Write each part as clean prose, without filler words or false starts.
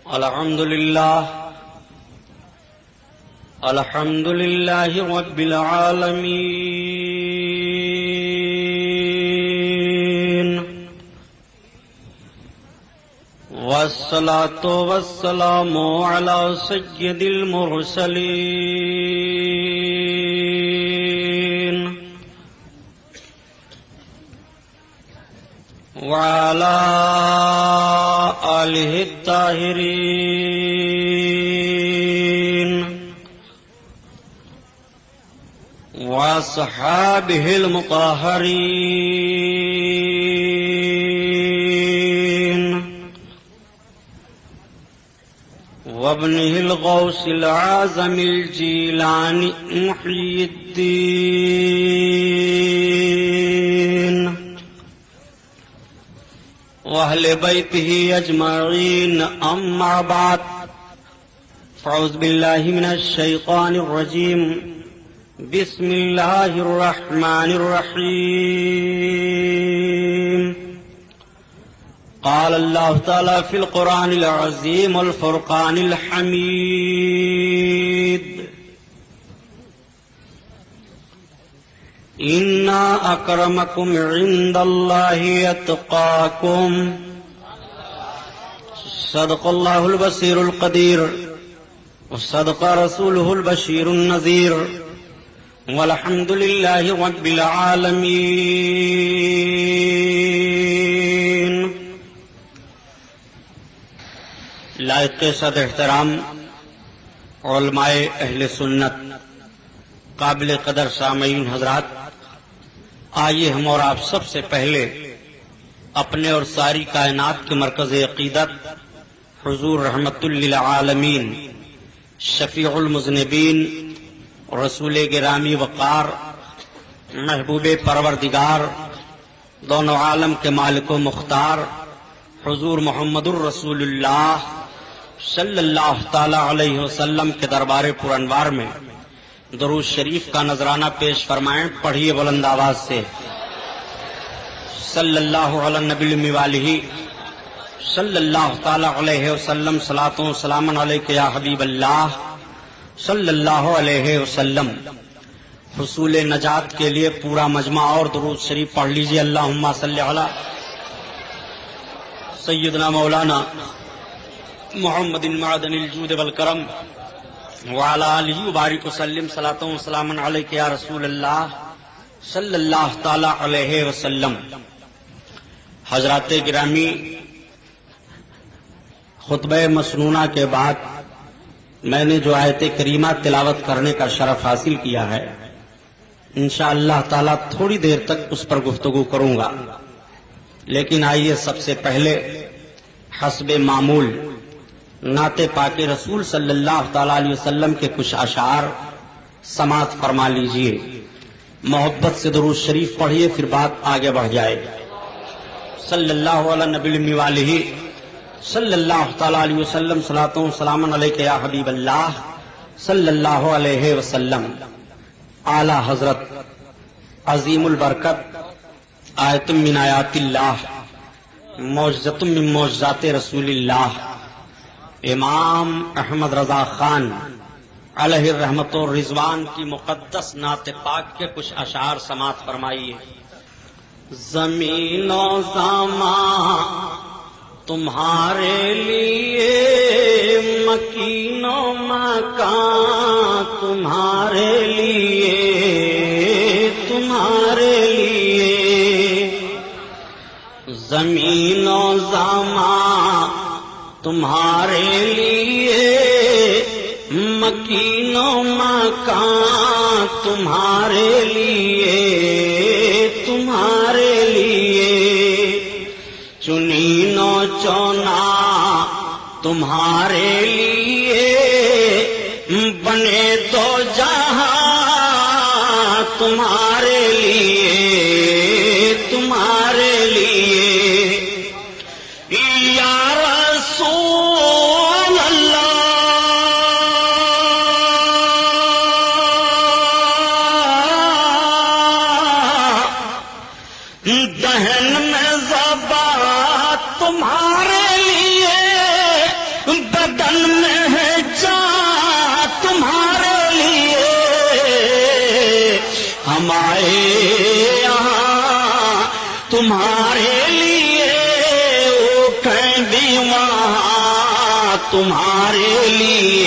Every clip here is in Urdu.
الحمد لله رب العالمين، والصلاة والسلام على سيد المرسلين وعلى آله الطاهرين وأصحابه المطهرين وابنه الغوث العظم الجيلاني محي الدين وأهل بيته أجمعين، أما بعد، فأعوذ بالله من الشيطان الرجيم، بسم الله الرحمن الرحيم. قال الله تعالى في القرآن العظيم والفرقان الحميد: إِنَّ أَكْرَمَكُمْ عِندَ اللَّهِ أَتْقَاكُمْ. صدق الله البصير القدير، وصدق رسوله البشير النذير، والحمد لله رب العالمين. لائق صد احترام علماء اہل سنت، قابل قدر سامعین حضرات، آئیے ہم اور آپ سب سے پہلے اپنے اور ساری کائنات کے مرکز عقیدت حضور رحمت للعالمین، شفیع المذنبین، رسول گرامی وقار، محبوب پروردگار، دونوں عالم کے مالک و مختار حضور محمد الرسول اللہ صلی اللہ تعالی علیہ وسلم کے دربار پرانوار میں درود شریف کا نذرانہ پیش فرمائیں. پڑھیے بلند آواز سے: صلی اللہ علی النبی الموالہ صلی اللہ تعالی علیہ وسلم، صلاۃ و سلام علیک یا حبیب اللہ صلی اللہ علیہ وسلم. حصول نجات کے لیے پورا مجمع اور درود شریف پڑھ لیجیے. اللہم صلی علی سیدنا مولانا محمد معدن الجود والکرم وعلی آلہ وبارک وسلم، صلاۃ و سلام علیک یا رسول اللہ صلی اللہ تعالی علیہ وسلم. حضرات گرامی، خطبہ مسنونہ کے بعد میں نے جو آیت کریمہ تلاوت کرنے کا شرف حاصل کیا ہے، انشاءاللہ تعالی تھوڑی دیر تک اس پر گفتگو کروں گا. لیکن آئیے سب سے پہلے حسب معمول نعت پاک رسول صلی اللہ تعالی علیہ وسلم کے کچھ اشعار سماعت فرما لیجئے. محبت سے درود شریف پڑھیے، پھر بات آگے بڑھ جائے. صلی اللہ علی نبی الموالہ صلی اللہ تعالی علیہ وسلم، صلاۃ و سلام علیک یا حبیب اللہ صلی اللہ علیہ وسلم. اعلی حضرت عظیم البرکت، آیت من آیات اللہ، معجزۃ من معجزات رسول اللہ، امام احمد رضا خان علیہ الرحمت و رضوان کی مقدس نعت پاک کے کچھ اشعار سماعت فرمائیے. زمین و زمان تمہارے لیے، مکین و مکان تمہارے لیے، تمہارے لیے. زمین و زمان تمہارے لیے، مکین و مکان تمہارے لیے، تمہارے لیے. چنین و چونا تمہارے لیے، بنے دو جہاں تمہارے لیے، تمہارے لیے. یا رسول اللہ دہن میں زبان تمہارے لیے، ہمارے یہاں تمہارے لیے وہ کہیں وہاں تمہارے لیے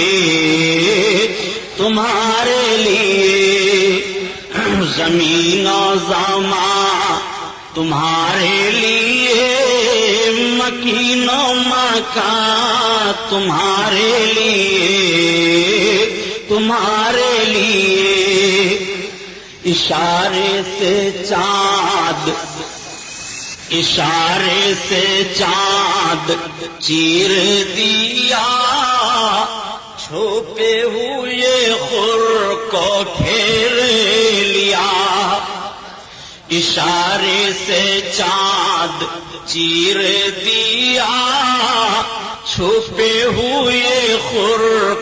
زمین و زمان تمہارے لیے مکین و مکان تمہارے لیے اشارے سے چاند چیر دیا چھپے ہوئے خور کو گھیر لیا اشارے سے چاند چیر دیا چھپے ہوئے خور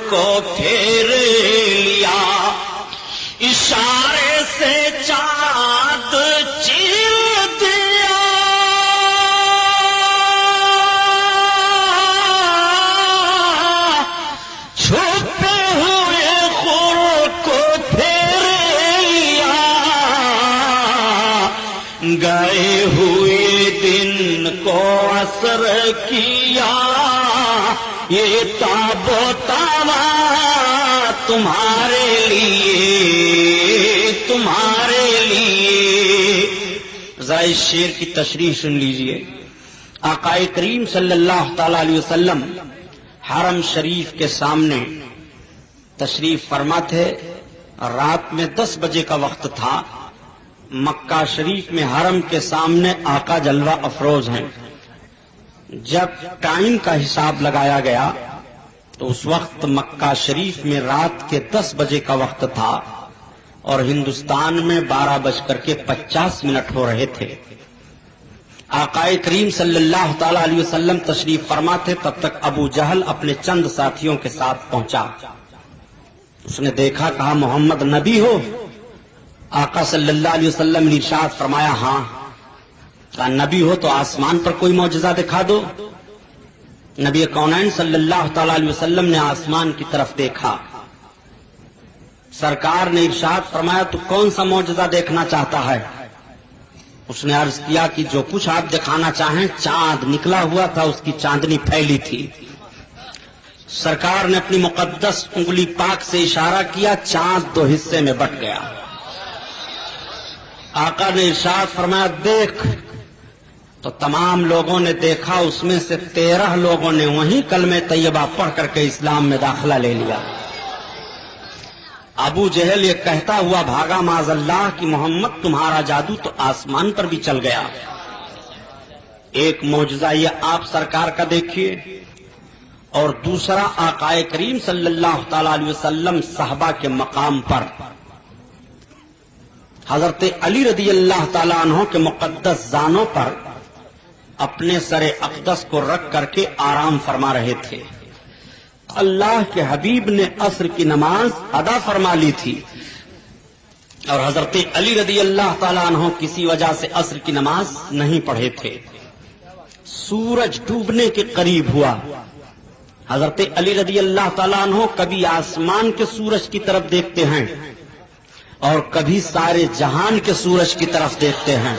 کو گھیر لیا اشارے سے چاند چیر دیا چھپے ہوئے خور کو گھیر لیا گئے ہوئے دن کو اثر کیا یہ تاب و تابا تمہارے لیے ذرا اس شعر کی تشریح سن لیجئے. آقا کریم صلی اللہ تعالی علیہ وسلم حرم شریف کے سامنے تشریف فرما تھے. رات میں 10 بجے کا وقت تھا. مکہ شریف میں حرم کے سامنے آقا جلوہ افروز ہیں. جب ٹائم کا حساب لگایا گیا تو اس وقت مکہ شریف میں رات کے 10 بجے کا وقت تھا اور ہندوستان میں 12:50 ہو رہے تھے. آقا کریم صلی اللہ تعالی علیہ وسلم تشریف فرما تھے. تب تک ابو جہل اپنے چند ساتھیوں کے ساتھ پہنچا. اس نے دیکھا, کہا محمد نبی ہو؟ آقا صلی اللہ علیہ وسلم نے ارشاد فرمایا ہاں. کہا نبی ہو تو آسمان پر کوئی معجزہ دکھا دو. نبی کونین صلی اللہ تعالی علیہ وسلم نے آسمان کی طرف دیکھا. سرکار نے ارشاد فرمایا تو کون سا معجزہ دیکھنا چاہتا ہے؟ اس نے عرض کیا کہ جو کچھ آپ دکھانا چاہیں. چاند نکلا ہوا تھا, اس کی چاندنی پھیلی تھی. سرکار نے اپنی مقدس انگلی پاک سے اشارہ کیا, چاند 2 حصے میں بٹ گیا. آقا نے ارشاد فرمایا دیکھ. تو تمام لوگوں نے دیکھا. اس میں سے 13 لوگوں نے وہیں کلمہ طیبہ پڑھ کر کے اسلام میں داخلہ لے لیا. ابو جہل یہ کہتا ہوا بھاگا معاذ اللہ کہ محمد تمہارا جادو تو آسمان پر بھی چل گیا. ایک معجزہ یہ آپ سرکار کا دیکھیے, اور دوسرا آقا کریم صلی اللہ تعالی علیہ وسلم صحابہ کے مقام پر حضرت علی رضی اللہ تعالیٰ عنہ کے مقدس زانوں پر اپنے سر اقدس کو رکھ کر کے آرام فرما رہے تھے. اللہ کے حبیب نے عصر کی نماز ادا فرما لی تھی اور حضرت علی رضی اللہ تعالیٰ عنہ کسی وجہ سے عصر کی نماز نہیں پڑھے تھے. سورج ڈوبنے کے قریب ہوا. حضرت علی رضی اللہ تعالیٰ عنہ کبھی آسمان کے سورج کی طرف دیکھتے ہیں اور کبھی سارے جہان کے سورج کی طرف دیکھتے ہیں.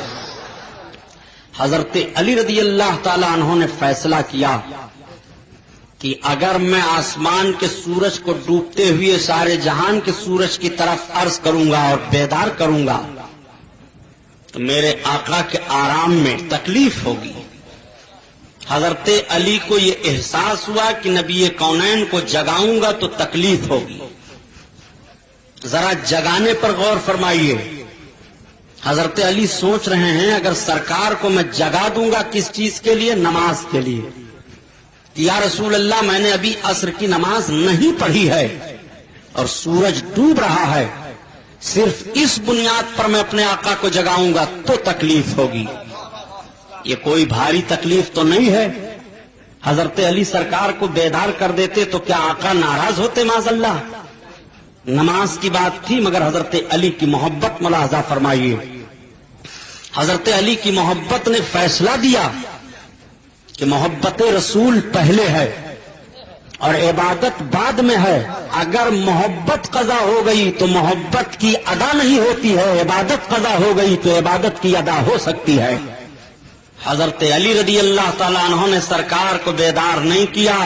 حضرت علی رضی اللہ تعالیٰ عنہ نے فیصلہ کیا کہ اگر میں آسمان کے سورج کو ڈوبتے ہوئے سارے جہان کے سورج کی طرف عرض کروں گا اور بیدار کروں گا تو میرے آقا کے آرام میں تکلیف ہوگی. حضرت علی کو یہ احساس ہوا کہ نبی کونین کو جگاؤں گا تو تکلیف ہوگی. ذرا جگانے پر غور فرمائیے. حضرت علی سوچ رہے ہیں اگر سرکار کو میں جگا دوں گا کس چیز کے لیے؟ نماز کے لیے. یا رسول اللہ میں نے ابھی عصر کی نماز نہیں پڑھی ہے اور سورج ڈوب رہا ہے, صرف اس بنیاد پر میں اپنے آقا کو جگاؤں گا تو تکلیف ہوگی. یہ کوئی بھاری تکلیف تو نہیں ہے. حضرت علی سرکار کو بیدار کر دیتے تو کیا آقا ناراض ہوتے؟ معاذ اللہ. نماز کی بات تھی مگر حضرت علی کی محبت ملاحظہ فرمائیے. حضرت علی کی محبت نے فیصلہ دیا کہ محبت رسول پہلے ہے اور عبادت بعد میں ہے. اگر محبت قضا ہو گئی تو محبت کی ادا نہیں ہوتی ہے، عبادت قضا ہو گئی تو عبادت کی ادا ہو سکتی ہے. حضرت علی رضی اللہ تعالیٰ عنہ نے سرکار کو بیدار نہیں کیا.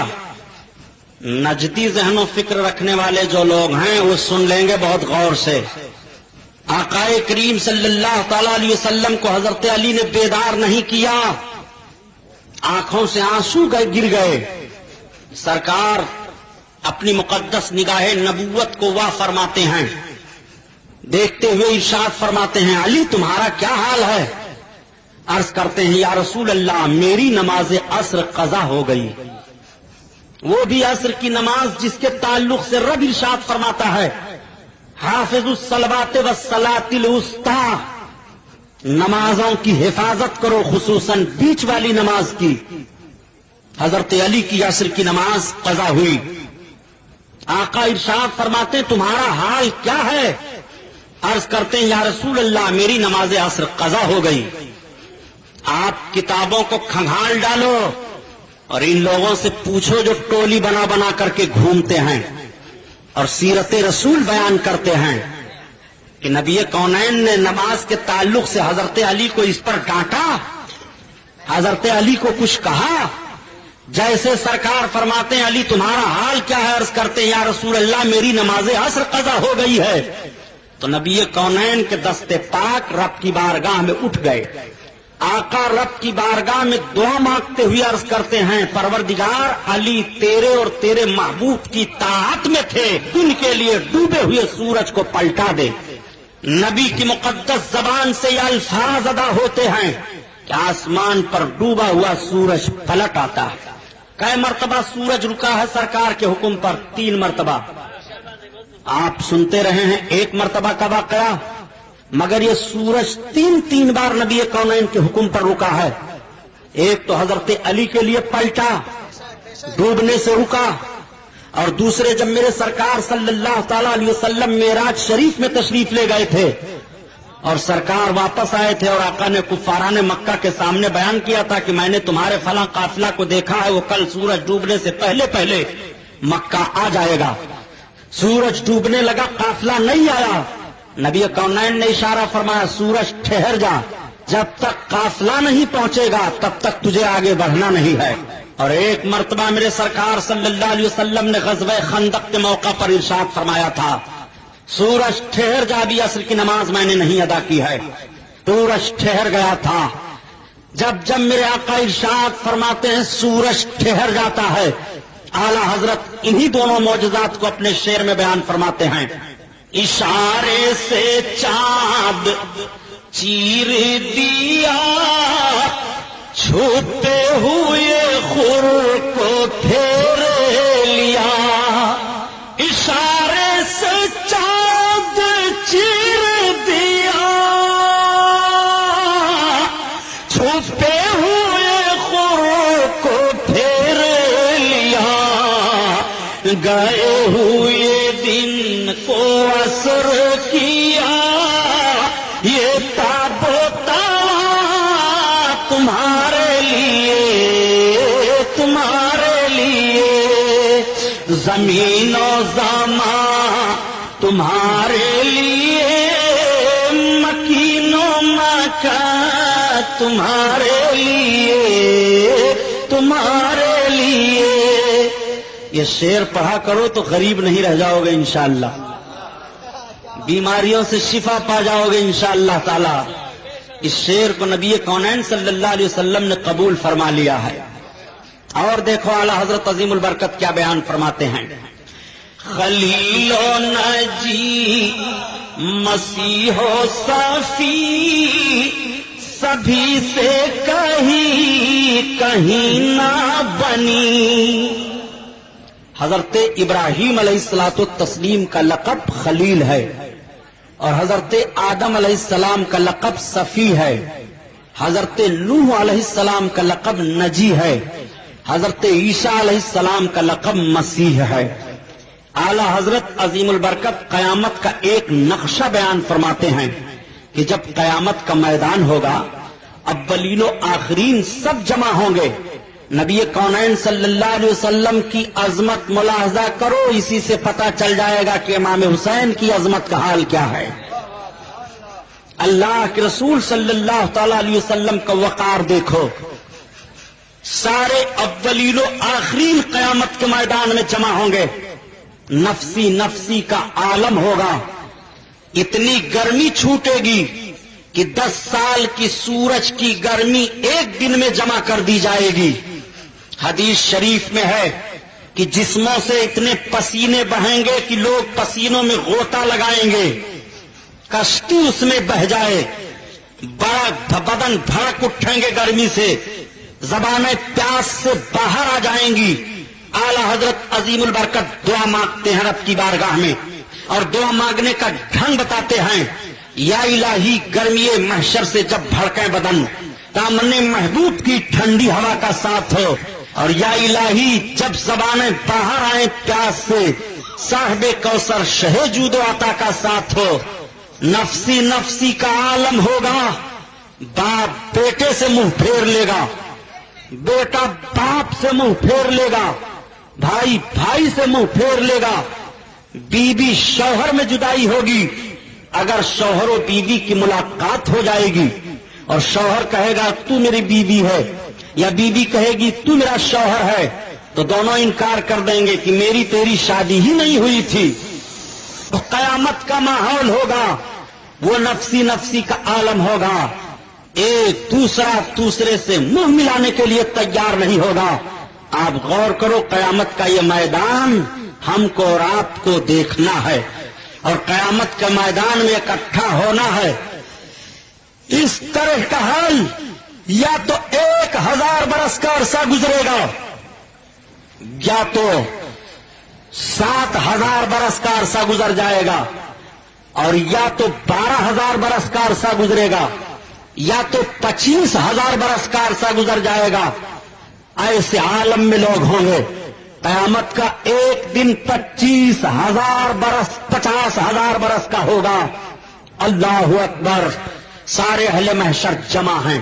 نجدی ذہن و فکر رکھنے والے جو لوگ ہیں وہ سن لیں گے بہت غور سے. آقا کریم صلی اللہ تعالی علیہ وسلم کو حضرت علی نے بیدار نہیں کیا. آنکھوں سے آنسو گر گئے. سرکار اپنی مقدس نگاہ نبوت کو واہ فرماتے ہیں. دیکھتے ہوئے ارشاد فرماتے ہیں علی تمہارا کیا حال ہے؟ عرض کرتے ہیں یا رسول اللہ میری نماز عصر قضا ہو گئی. وہ بھی عصر کی نماز جس کے تعلق سے رب ارشاد فرماتا ہے حافظ الصلوات والصلاۃ الوسطی، نمازوں کی حفاظت کرو خصوصاً بیچ والی نماز کی. حضرت علی کی عصر کی نماز قضا ہوئی. آقا ارشاد فرماتے تمہارا حال کیا ہے؟ عرض کرتے ہیں یا رسول اللہ میری نماز عصر قضا ہو گئی. آپ کتابوں کو کھنگال ڈالو اور ان لوگوں سے پوچھو جو ٹولی بنا بنا کر کے گھومتے ہیں اور سیرت رسول بیان کرتے ہیں کہ نبی کونین نے نماز کے تعلق سے حضرت علی کو اس پر ڈانٹا، حضرت علی کو کچھ کہا. جیسے سرکار فرماتے ہیں علی تمہارا حال کیا ہے؟ عرض کرتے ہیں یا رسول اللہ میری نماز عصر قضا ہو گئی ہے. تو نبی کونین کے دستے پاک رب کی بارگاہ میں اٹھ گئے. آقا رب کی بارگاہ میں دعا مانگتے ہوئے عرض کرتے ہیں پروردگار علی تیرے اور تیرے محبوب کی طاعت میں تھے، ان کے لیے ڈوبے ہوئے سورج کو پلٹا دے. نبی کی مقدس زبان سے یہ الفاظ ادا ہوتے ہیں کہ آسمان پر ڈوبا ہوا سورج پلٹ آتا ہے. کئی مرتبہ سورج رکا ہے سرکار کے حکم پر؟ 3 مرتبہ. آپ سنتے رہے ہیں 1 مرتبہ کا واقعہ، مگر یہ سورج 3 بار نبی کونین کے حکم پر رکا ہے. ایک تو حضرت علی کے لیے پلٹا، ڈوبنے سے رکا، اور دوسرے جب میرے سرکار صلی اللہ تعالی علیہ وسلم معراج شریف میں تشریف لے گئے تھے اور سرکار واپس آئے تھے اور آقا نے کفاران مکہ کے سامنے بیان کیا تھا کہ میں نے تمہارے فلاں قافلہ کو دیکھا ہے، وہ کل سورج ڈوبنے سے پہلے پہلے مکہ آ جائے گا. سورج ڈوبنے لگا، قافلہ نہیں آیا. نبی کونین نے اشارہ فرمایا سورج ٹھہر جا، جب تک قافلہ نہیں پہنچے گا تب تک تجھے آگے بڑھنا نہیں ہے. اور 1 مرتبہ میرے سرکار صلی اللہ علیہ وسلم نے غزوہ خندق کے موقع پر ارشاد فرمایا تھا سورج ٹھہر جا، بھی عصر کی نماز میں نے نہیں ادا کی ہے. سورج ٹھہر گیا تھا. جب میرے آقا ارشاد فرماتے ہیں سورج ٹھہر جاتا ہے، اعلی حضرت انہی دونوں معجزات کو اپنے شعر میں بیان فرماتے ہیں. اشارے سے چاند چیر دیا، چھوتے ہوئے خور کو پھیر لیا. اشارے سے چاند چیر دیا، چھوتے ہوئے خور کو پھیر لیا. گئے ہوئے دن کو عصر کیا، یہ تاب و توا تمہارے لیے، تمہارے لیے. زمین و زمان تمہارے لیے، مکین و مکان تمہارے لیے، تمہارے لیے. یہ شعر پڑھا کرو تو غریب نہیں رہ جاؤ گے انشاءاللہ، بیماریوں سے شفا پا جاؤ گے انشاءاللہ تعالی. اس شعر کو نبی کونین صلی اللہ علیہ وسلم نے قبول فرما لیا ہے. اور دیکھو اعلی حضرت عظیم البرکت کیا بیان فرماتے ہیں. خلیل و نجی مسیح و صفی سبھی سے کہیں نہ بنی. حضرت ابراہیم علیہ الصلوۃ والتسلیم کا لقب خلیل ہے اور حضرت آدم علیہ السلام کا لقب صفی ہے. حضرت نوح علیہ السلام کا لقب نجی ہے. حضرت عیسیٰ علیہ السلام کا لقب مسیح ہے. اعلی حضرت عظیم البرکت قیامت کا ایک نقشہ بیان فرماتے ہیں کہ جب قیامت کا میدان ہوگا، اولین و آخرین سب جمع ہوں گے نبی کونین صلی اللہ علیہ وسلم کی عظمت ملاحظہ کرو، اسی سے پتہ چل جائے گا کہ امام حسین کی عظمت کا حال کیا ہے۔ اللہ کے رسول صلی اللہ تعالی علیہ وسلم کا وقار دیکھو، سارے اولین و آخرین قیامت کے میدان میں جمع ہوں گے، نفسی نفسی کا عالم ہوگا، اتنی گرمی چھوٹے گی کہ 10 سال کی سورج کی گرمی ایک دن میں جمع کر دی جائے گی۔ حدیث شریف میں ہے کہ جسموں سے اتنے پسینے بہیں گے کہ لوگ پسینوں میں غوطہ لگائیں گے، کشتی اس میں بہہ جائے، بڑا بدن بھڑک اٹھیں گے گرمی سے، زبانیں پیاس سے باہر آ جائیں گی۔ اعلی حضرت عظیم البرکت دعا مانگتے ہیں رب کی بارگاہ میں، اور دعا مانگنے کا ڈھنگ بتاتے ہیں، یا الہی گرمی محشر سے جب بھڑکیں بدن، دامن محبوب کی ٹھنڈی ہوا کا ساتھ ہو، اور یا الہی جب زبانیں باہر آئیں پیاس سے، صاحب کوثر شہ جود و عطا کا ساتھ ہو، نفسی نفسی کا عالم ہوگا، باپ بیٹے سے منہ پھیر لے گا، بیٹا باپ سے منہ پھیر لے گا، بھائی بھائی سے منہ پھیر لے گا، بیوی شوہر میں جدائی ہوگی۔ اگر شوہر و بیوی کی ملاقات ہو جائے گی اور شوہر کہے گا تو میری بیوی ہے، یا بیوی کہے گی تو میرا شوہر ہے، تو دونوں انکار کر دیں گے کہ میری تیری شادی ہی نہیں ہوئی تھی۔ تو قیامت کا ماحول ہوگا، وہ نفسی نفسی کا عالم ہوگا، ایک دوسرا دوسرے سے منہ ملانے کے لیے تیار نہیں ہوگا۔ آپ غور کرو، قیامت کا یہ میدان ہم کو اور آپ کو دیکھنا ہے، اور قیامت کے میدان میں اکٹھا ہونا ہے۔ اس طرح کا حال یا تو 1000 برس کا عرصہ گزرے گا، یا تو 7000 برس کا عرصہ گزر جائے گا، اور یا تو 12000 برس کا عرصہ گزرے گا، یا تو 25000 برس کا عرصہ گزر جائے گا۔ ایسے عالم میں لوگ ہوں گے، قیامت کا ایک دن 25000 برس 50000 برس کا ہوگا۔ اللہ اکبر، سارے اہل محشر جمع ہیں،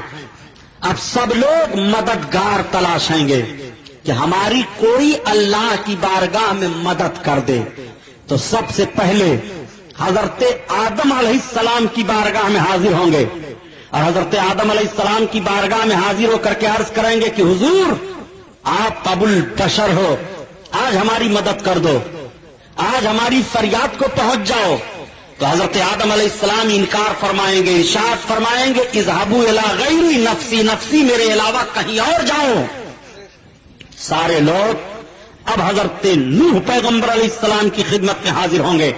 اب سب لوگ مددگار تلاشیں گے کہ ہماری کوئی اللہ کی بارگاہ میں مدد کر دے۔ تو سب سے پہلے حضرت آدم علیہ السلام کی بارگاہ میں حاضر ہوں گے، اور حضرت آدم علیہ السلام کی بارگاہ میں حاضر ہو کر کے عرض کریں گے کہ حضور آپ ابو البشر ہو، آج ہماری مدد کر دو، آج ہماری فریاد کو پہنچ جاؤ۔ تو حضرت آدم علیہ السلام انکار فرمائیں گے، ارشاد فرمائیں گے اذهبوا الى غیری، نفسی نفسی، میرے علاوہ کہیں اور جاؤ۔ سارے لوگ اب حضرت نوح پیغمبر علیہ السلام کی خدمت میں حاضر ہوں گے،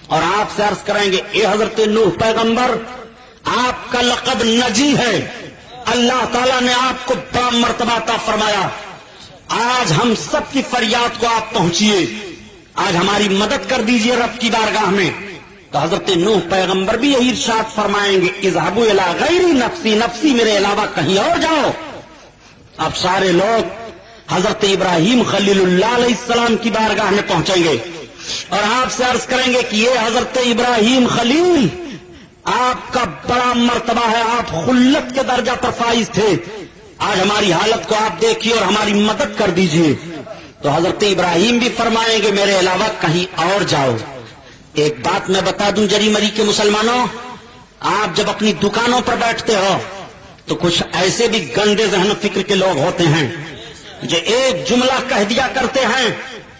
اور آپ سے عرض کریں گے اے حضرت نوح پیغمبر، آپ کا لقب نجی ہے، اللہ تعالیٰ نے آپ کو بڑا مرتبہ عطا فرمایا، آج ہم سب کی فریاد کو آپ پہنچیے، آج ہماری مدد کر دیجئے رب کی بارگاہ میں۔ تو حضرت نوح پیغمبر بھی یہی ارشاد فرمائیں گے اذهبوا الى غیری، نفسی نفسی، میرے علاوہ کہیں اور جاؤ۔ اب سارے لوگ حضرت ابراہیم خلیل اللہ علیہ السلام کی بارگاہ میں پہنچیں گے، اور آپ سے عرض کریں گے کہ یہ حضرت ابراہیم خلیل، آپ کا بڑا مرتبہ ہے، آپ خلت کے درجہ پر فائز تھے، آج ہماری حالت کو آپ دیکھیے اور ہماری مدد کر دیجئے۔ تو حضرت ابراہیم بھی فرمائیں گے میرے علاوہ کہیں اور جاؤ۔ ایک بات میں بتا دوں جری مری کے مسلمانوں، آپ جب اپنی دکانوں پر بیٹھتے ہو تو کچھ ایسے بھی گندے ذہن و فکر کے لوگ ہوتے ہیں جو ایک جملہ کہہ دیا کرتے ہیں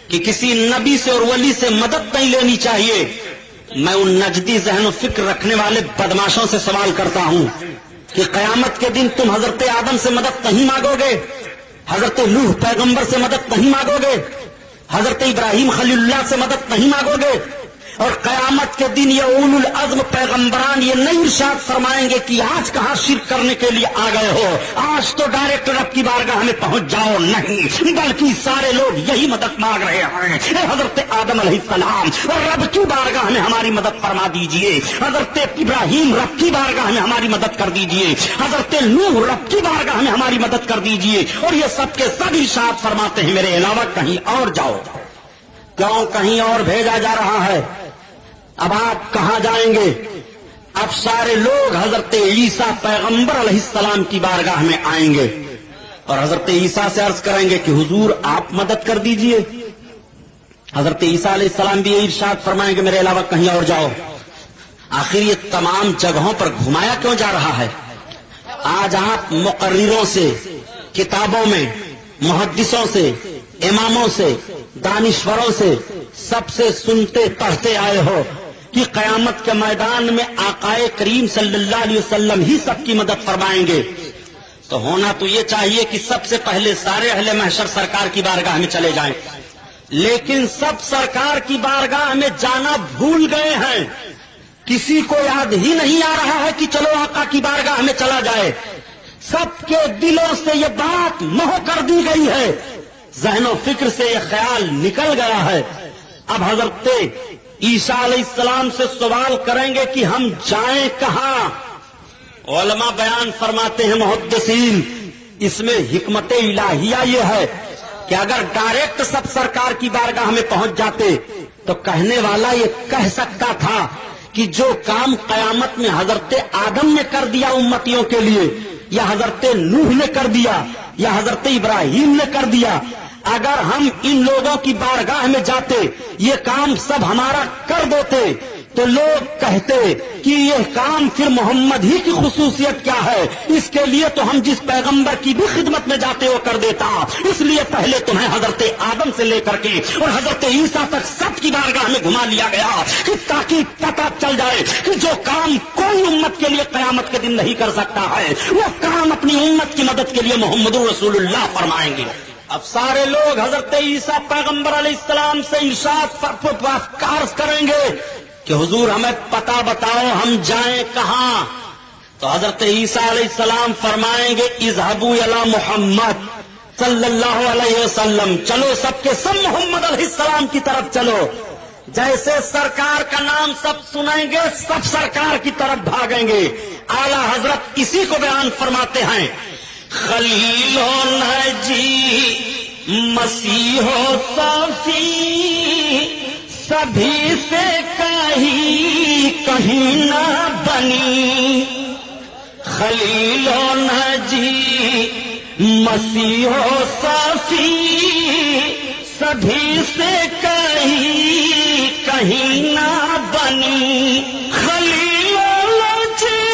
کہ کسی نبی سے اور ولی سے مدد نہیں لینی چاہیے۔ میں ان نجدی ذہن و فکر رکھنے والے بدماشوں سے سوال کرتا ہوں کہ قیامت کے دن تم حضرت آدم سے مدد نہیں مانگو گے، حضرت نوح پیغمبر سے مدد نہیں مانگو گے، حضرت ابراہیم خلیل اللہ سے مدد نہیں مانگو گے، اور قیامت کے دن یہ اولو العزم پیغمبران یہ نہیں ارشاد فرمائیں گے کہ آج کہاں شرک کرنے کے لیے آ گئے ہو، آج تو ڈائریکٹ رب کی بارگاہ میں پہنچ جاؤ، نہیں، بلکہ سارے لوگ یہی مدد مانگ رہے ہیں، اے حضرت آدم علیہ السلام اور رب کی بارگاہ میں ہماری مدد فرما دیجئے، حضرت ابراہیم رب کی بارگاہ میں ہماری مدد کر دیجئے، حضرت نوح رب کی بارگاہ میں ہماری مدد کر دیجئے، اور یہ سب کے سب ارشاد فرماتے ہیں میرے علاوہ کہیں اور جاؤ۔ کیوں کہیں اور بھیجا جا رہا ہے؟ اب آپ کہاں جائیں گے؟ اب سارے لوگ حضرت عیسیٰ پیغمبر علیہ السلام کی بارگاہ میں آئیں گے، اور حضرت عیسیٰ سے عرض کریں گے کہ حضور آپ مدد کر دیجئے. حضرت عیسیٰ علیہ السلام بھی یہ ارشاد فرمائیں کہ میرے علاوہ کہیں اور جاؤ. آخر یہ تمام جگہوں پر گھمایا کیوں جا رہا ہے؟ آج آپ مقرروں سے، کتابوں میں، محدثوں سے، اماموں سے، دانشوروں سے، سب سے سنتے پڑھتے آئے ہو کہ قیامت کے میدان میں آقائے کریم صلی اللہ علیہ وسلم ہی سب کی مدد فرمائیں گے. تو ہونا تو یہ چاہیے کہ سب سے پہلے سارے اہل محشر سرکار کی بارگاہ میں چلے جائیں، لیکن سب سرکار کی بارگاہ میں جانا بھول گئے ہیں. کسی کو یاد ہی نہیں آ رہا ہے کہ چلو آقا کی بارگاہ میں چلا جائے. سب کے دلوں سے یہ بات محو کر دی گئی ہے، ذہن و فکر سے یہ خیال نکل گیا ہے. اب حضرت عیسیٰ علیہ السلام سے سوال کریں گے کہ ہم جائیں کہاں؟ علماء بیان فرماتے ہیں محدثین، اس میں حکمت الہیہ یہ ہے کہ اگر ڈائریکٹ سب سرکار کی بارگاہ میں پہنچ جاتے تو کہنے والا یہ کہہ سکتا تھا کہ جو کام قیامت میں حضرت آدم نے کر دیا امتیوں کے لیے، یا حضرت نوح نے کر دیا، یا حضرت ابراہیم نے کر دیا، اگر ہم ان لوگوں کی بارگاہ میں جاتے یہ کام سب ہمارا کر دیتے تو لوگ کہتے کہ یہ کام پھر محمد ہی کی خصوصیت کیا ہے، اس کے لیے تو ہم جس پیغمبر کی بھی خدمت میں جاتے وہ کر دیتا. اس لیے پہلے تمہیں حضرت آدم سے لے کر کے اور حضرت عیسیٰ تک سب کی بارگاہ میں گھما لیا گیا کہ تاکہ پتہ چل جائے کہ جو کام کوئی امت کے لیے قیامت کے دن نہیں کر سکتا ہے وہ کام اپنی امت کی مدد کے لیے محمد رسول اللہ فرمائیں گے. اب سارے لوگ حضرت عیسیٰ پیغمبر علیہ السلام سے ارشاد کریں گے کہ حضور ہمیں پتہ بتاؤ ہم جائیں کہاں؟ تو حضرت عیسیٰ علیہ السلام فرمائیں گے اذهبوا الی محمد صلی اللہ علیہ وسلم، چلو سب کے سب محمد علیہ السلام کی طرف چلو. جیسے سرکار کا نام سب سنیں گے سب سرکار کی طرف بھاگیں گے. اعلی حضرت اسی کو بیان فرماتے ہیں، خلیل و نجی مسیح و صفی سبھی سے کہیں نہ بنی. خلیل و نجی مسیح و صفی سبھی سے کہیں نہ بنی. خلیل و نجی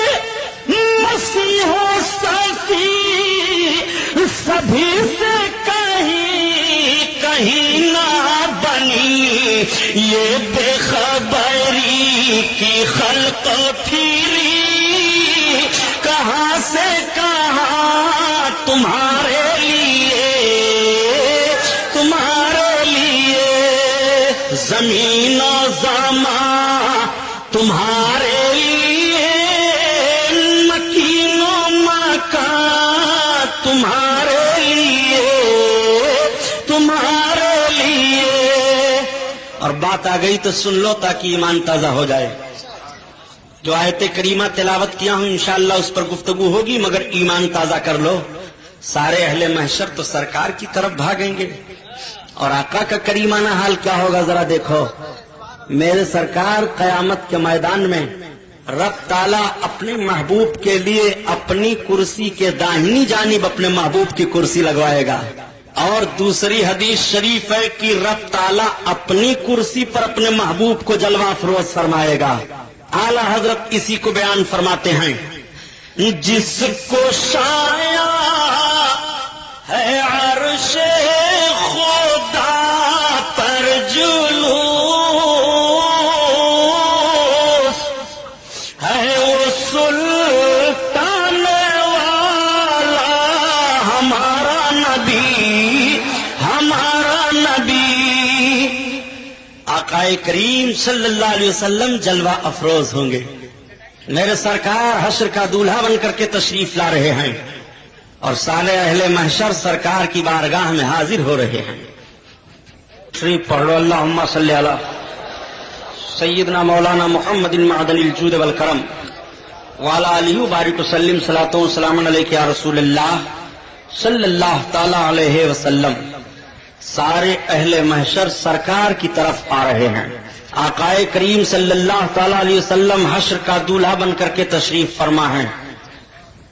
مسیح و صفی سبھی سے کہیں نہ بنی. یہ بے خبری کی خلق پھری کہاں سے کہاں تمہارے لیے زمین و زمان تمہارے لیے، مکین و مکان تمہارے لیے. اور بات آ گئی تو سن لو تاکہ ایمان تازہ ہو جائے. جو آیت کریمہ تلاوت کیا ہوں انشاءاللہ اس پر گفتگو ہوگی، مگر ایمان تازہ کر لو. سارے اہل محشر تو سرکار کی طرف بھاگیں گے، اور آقا کا کریمانہ حال کیا ہوگا ذرا دیکھو. میرے سرکار قیامت کے میدان میں رب تعالیٰ اپنے محبوب کے لیے اپنی کرسی کے داہنی جانب اپنے محبوب کی کرسی لگوائے گا. اور دوسری حدیث شریف ہے کہ رب تعالیٰ اپنی کرسی پر اپنے محبوب کو جلوہ افروز فرمائے گا. اعلی حضرت اسی کو بیان فرماتے ہیں، جس کو شایا ہے عرش خدا پر جلوس ہے وہ سلطان والا ہمارا نبی، ہمارا نبی. آقائے کریم صلی اللہ علیہ وسلم جلوہ افروز ہوں گے. میرے سرکار حشر کا دولہا بن کر کے تشریف لا رہے ہیں اور سارے اہل محشر سرکار کی بارگاہ میں حاضر ہو رہے ہیں. شریف پڑھ لو، اللہم صلی علی سیدنا مولانا محمد معدن الجود والکرم وعلی آلہ بارک وسلم. صلاۃ و سلام علیک یا رسول اللہ صلی اللہ تعالی علیہ وسلم. سارے اہل محشر سرکار کی طرف آ رہے ہیں. آقائے کریم صلی اللہ تعالی علیہ وسلم حشر کا دولہا بن کر کے تشریف فرما ہیں.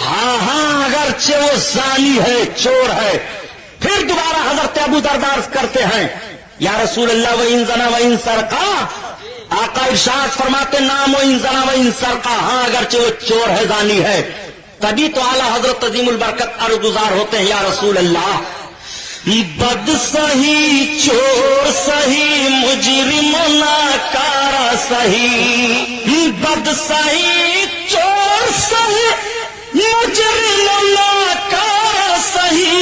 ہاں اگرچہ وہ زانی ہے، چور ہے. پھر دوبارہ حضرت ابو دردار کرتے ہیں یا رسول اللہ وَإِن زَنَا وَإِن سَرَقَ، آقا ارشاد فرماتے نام وَإِن زَنَا وَإِن سَرَقَ، ہاں اگرچہ وہ چور ہے، زانی ہے. تبھی تو اعلیٰ حضرت عظیم البرکت عرض گزار ہوتے ہیں یا رسول اللہ بد سہی چور سہی مجرم ناکارہ سہی، بد سہی چور سہی مجرم ناکارہ سہی،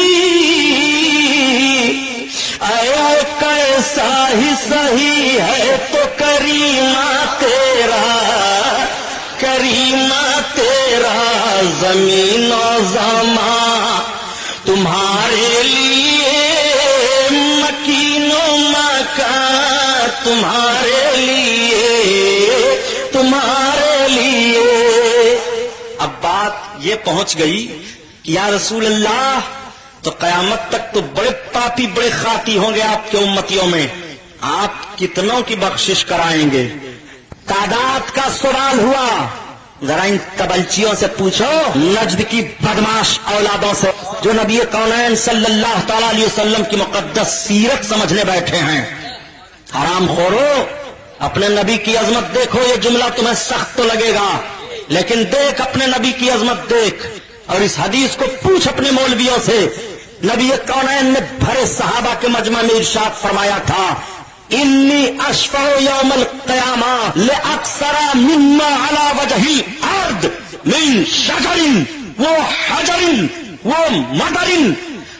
اے کیسا ہی سہی ہے تو کریمہ تیرا، کریمہ تیرا زمین و زمان تمہارے لیے، مکین و مکان تمہارے لیے، تمہارے لیے. اب بات یہ پہنچ گئی کہ یا رسول اللہ تو قیامت تک تو بڑے پاپی بڑے خاطی ہوں گے آپ کے امتیوں میں، آپ کتنوں کی بخشش کرائیں گے؟ تعداد کا سوال ہوا، ذرا ان کبلچیوں سے پوچھو، نجد کی بدماش اولادوں سے جو نبی کونین صلی اللہ تعالی علیہ وسلم کی مقدس سیرت سمجھنے بیٹھے ہیں. حرام خورو، اپنے نبی کی عظمت دیکھو. یہ جملہ تمہیں سخت تو لگے گا، لیکن دیکھ اپنے نبی کی عظمت دیکھ، اور اس حدیث کو پوچھ اپنے مولویوں سے. نبی کونین نے بھرے صحابہ کے مجمع میں ارشاد فرمایا تھا انی اشفع یوم القیامہ لاکثر مما علی وجہ الارض من شجر و حجر و مدر.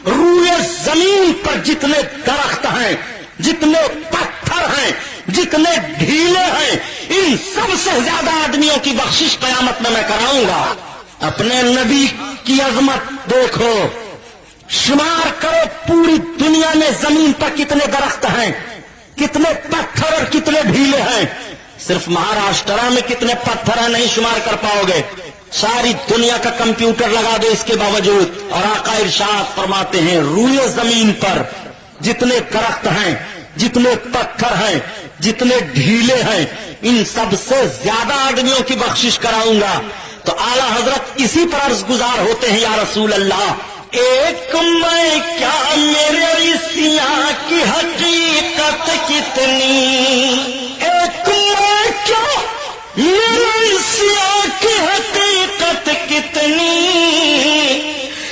روئے زمین پر جتنے درخت ہیں، جتنے پتھر ہیں، جتنے ڈھیلے ہیں، ان سب سے زیادہ آدمیوں کی بخشش قیامت میں کراؤں گا. اپنے نبی کی عظمت دیکھو، شمار کرو پوری دنیا میں زمین پر کتنے درخت ہیں، کتنے پتھر اور کتنے ڈھیلے ہیں. صرف مہاراشٹر میں کتنے پتھر ہیں نہیں شمار کر پاؤ گے. ساری دنیا کا کمپیوٹر لگا دو اس کے باوجود. اور آقا ارشاد فرماتے ہیں روئے زمین پر جتنے درخت ہیں، جتنے پتھر ہیں، جتنے ڈھیلے ہیں، ان سب سے زیادہ آدمیوں کی بخشش کراؤں گا. تو اعلیٰ حضرت اسی پر عرض گزار ہوتے ہیں یا رسول اللہ ایک میں کیا میرے سیاہ کی حقیقت کتنی، ایک میں کیا میرے سیاہ کی حقیقت کتنی،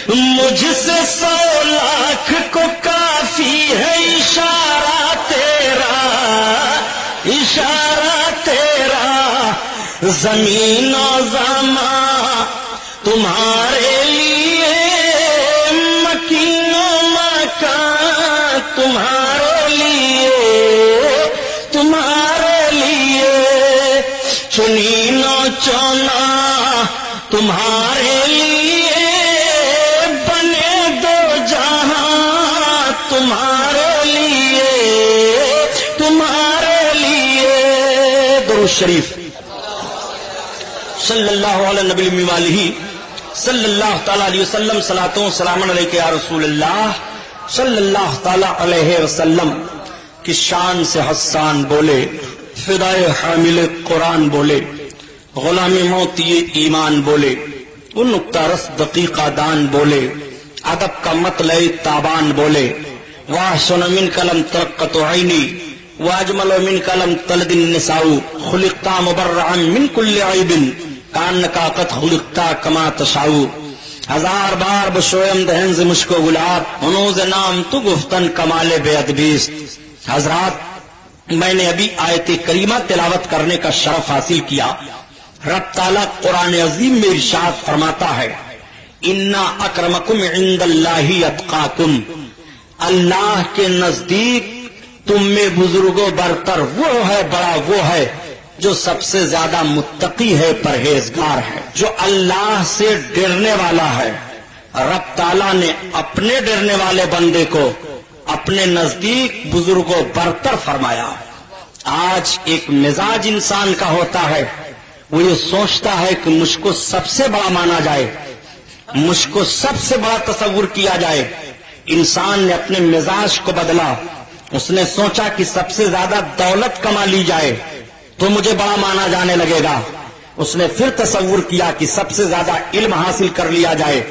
مجھ سے 100 لاکھ کو کافی ہے اشارہ تیرا، اشارہ تیرا زمین و زمان تمہارے لیے، مکین و مکان تمہارے لیے، تمہارے لیے، چنین و چونا تمہارے لیے، بنے دو جہاں تمہارے لیے، تمہارے لیے. درود شریف صلی اللہ علیہ نبی والی صلی اللہ تعالی علیہ وسلم. صلاتوں سلام علیک یا رسول اللہ صلی اللہ تعالی علیہ وسلم کی شان سے حسان بولے، فدائے حامل قرآن بولے، غلام موتی ایمان بولے، وہ نقطہ رس دقیقہ دان بولے، ادب کا مطلع تابان بولے، واحسن من کلم ترقت عینی واجمل من کلم تلد النساء، خلقتا مبرعا من کل عیب کانکا قد خلقتا کما تشاء. ہزار بار بشویم دہنز مشک و گلاب، ہنوز نام تو گفتن کمال بے ادبیست. حضرات میں نے ابھی آیت کریمہ تلاوت کرنے کا شرف حاصل کیا. رب تعالیٰ قرآن عظیم میں ارشاد فرماتا ہے انا اکرمکم عند اللہ اتقاکم، اللہ کے نزدیک تم میں بزرگوں برتر وہ ہے، بڑا وہ ہے جو سب سے زیادہ متقی ہے، پرہیزگار ہے، جو اللہ سے ڈرنے والا ہے. رب تعالیٰ نے اپنے ڈرنے والے بندے کو اپنے نزدیک بزرگوں برتر فرمایا. آج ایک مزاج انسان کا ہوتا ہے، وہ یہ سوچتا ہے کہ مجھ کو سب سے بڑا مانا جائے، مجھ کو سب سے بڑا تصور کیا جائے. انسان نے اپنے مزاج کو بدلا، اس نے سوچا کہ سب سے زیادہ دولت کما لی جائے تو مجھے بڑا مانا جانے لگے گا. اس نے پھر تصور کیا کہ سب سے زیادہ علم حاصل کر لیا جائے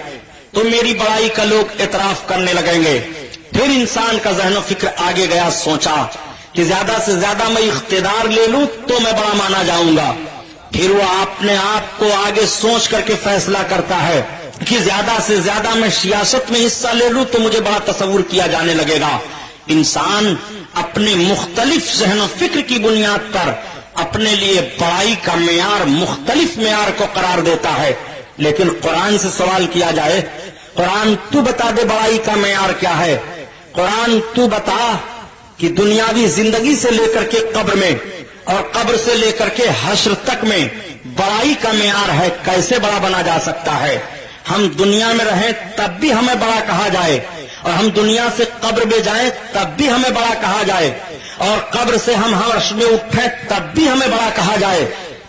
تو میری بڑائی کا لوگ اعتراف کرنے لگیں گے. پھر انسان کا ذہن و فکر آگے گیا, سوچا کہ زیادہ سے زیادہ میں اقتدار لے لوں تو میں بڑا مانا جاؤں گا. پھر وہ اپنے آپ کو آگے سوچ کر کے فیصلہ کرتا ہے کہ زیادہ سے زیادہ میں سیاست میں حصہ لے لوں تو مجھے بڑا تصور کیا جانے لگے گا. انسان اپنے مختلف ذہن و فکر کی بنیاد پر اپنے لیے بڑائی کا معیار مختلف معیار کو قرار دیتا ہے. لیکن قرآن سے سوال کیا جائے, قرآن تو بتا دے بڑائی کا معیار کیا ہے. قرآن تو بتا کہ دنیاوی زندگی سے لے کر کے قبر میں اور قبر سے لے کر کے حشر تک میں بڑائی کا معیار ہے, کیسے بڑا بنا جا سکتا ہے. ہم دنیا میں رہیں تب بھی ہمیں بڑا کہا جائے, اور ہم دنیا سے قبر میں جائیں تب بھی ہمیں بڑا کہا جائے, اور قبر سے ہم حشر میں اٹھیں تب بھی ہمیں بڑا کہا جائے.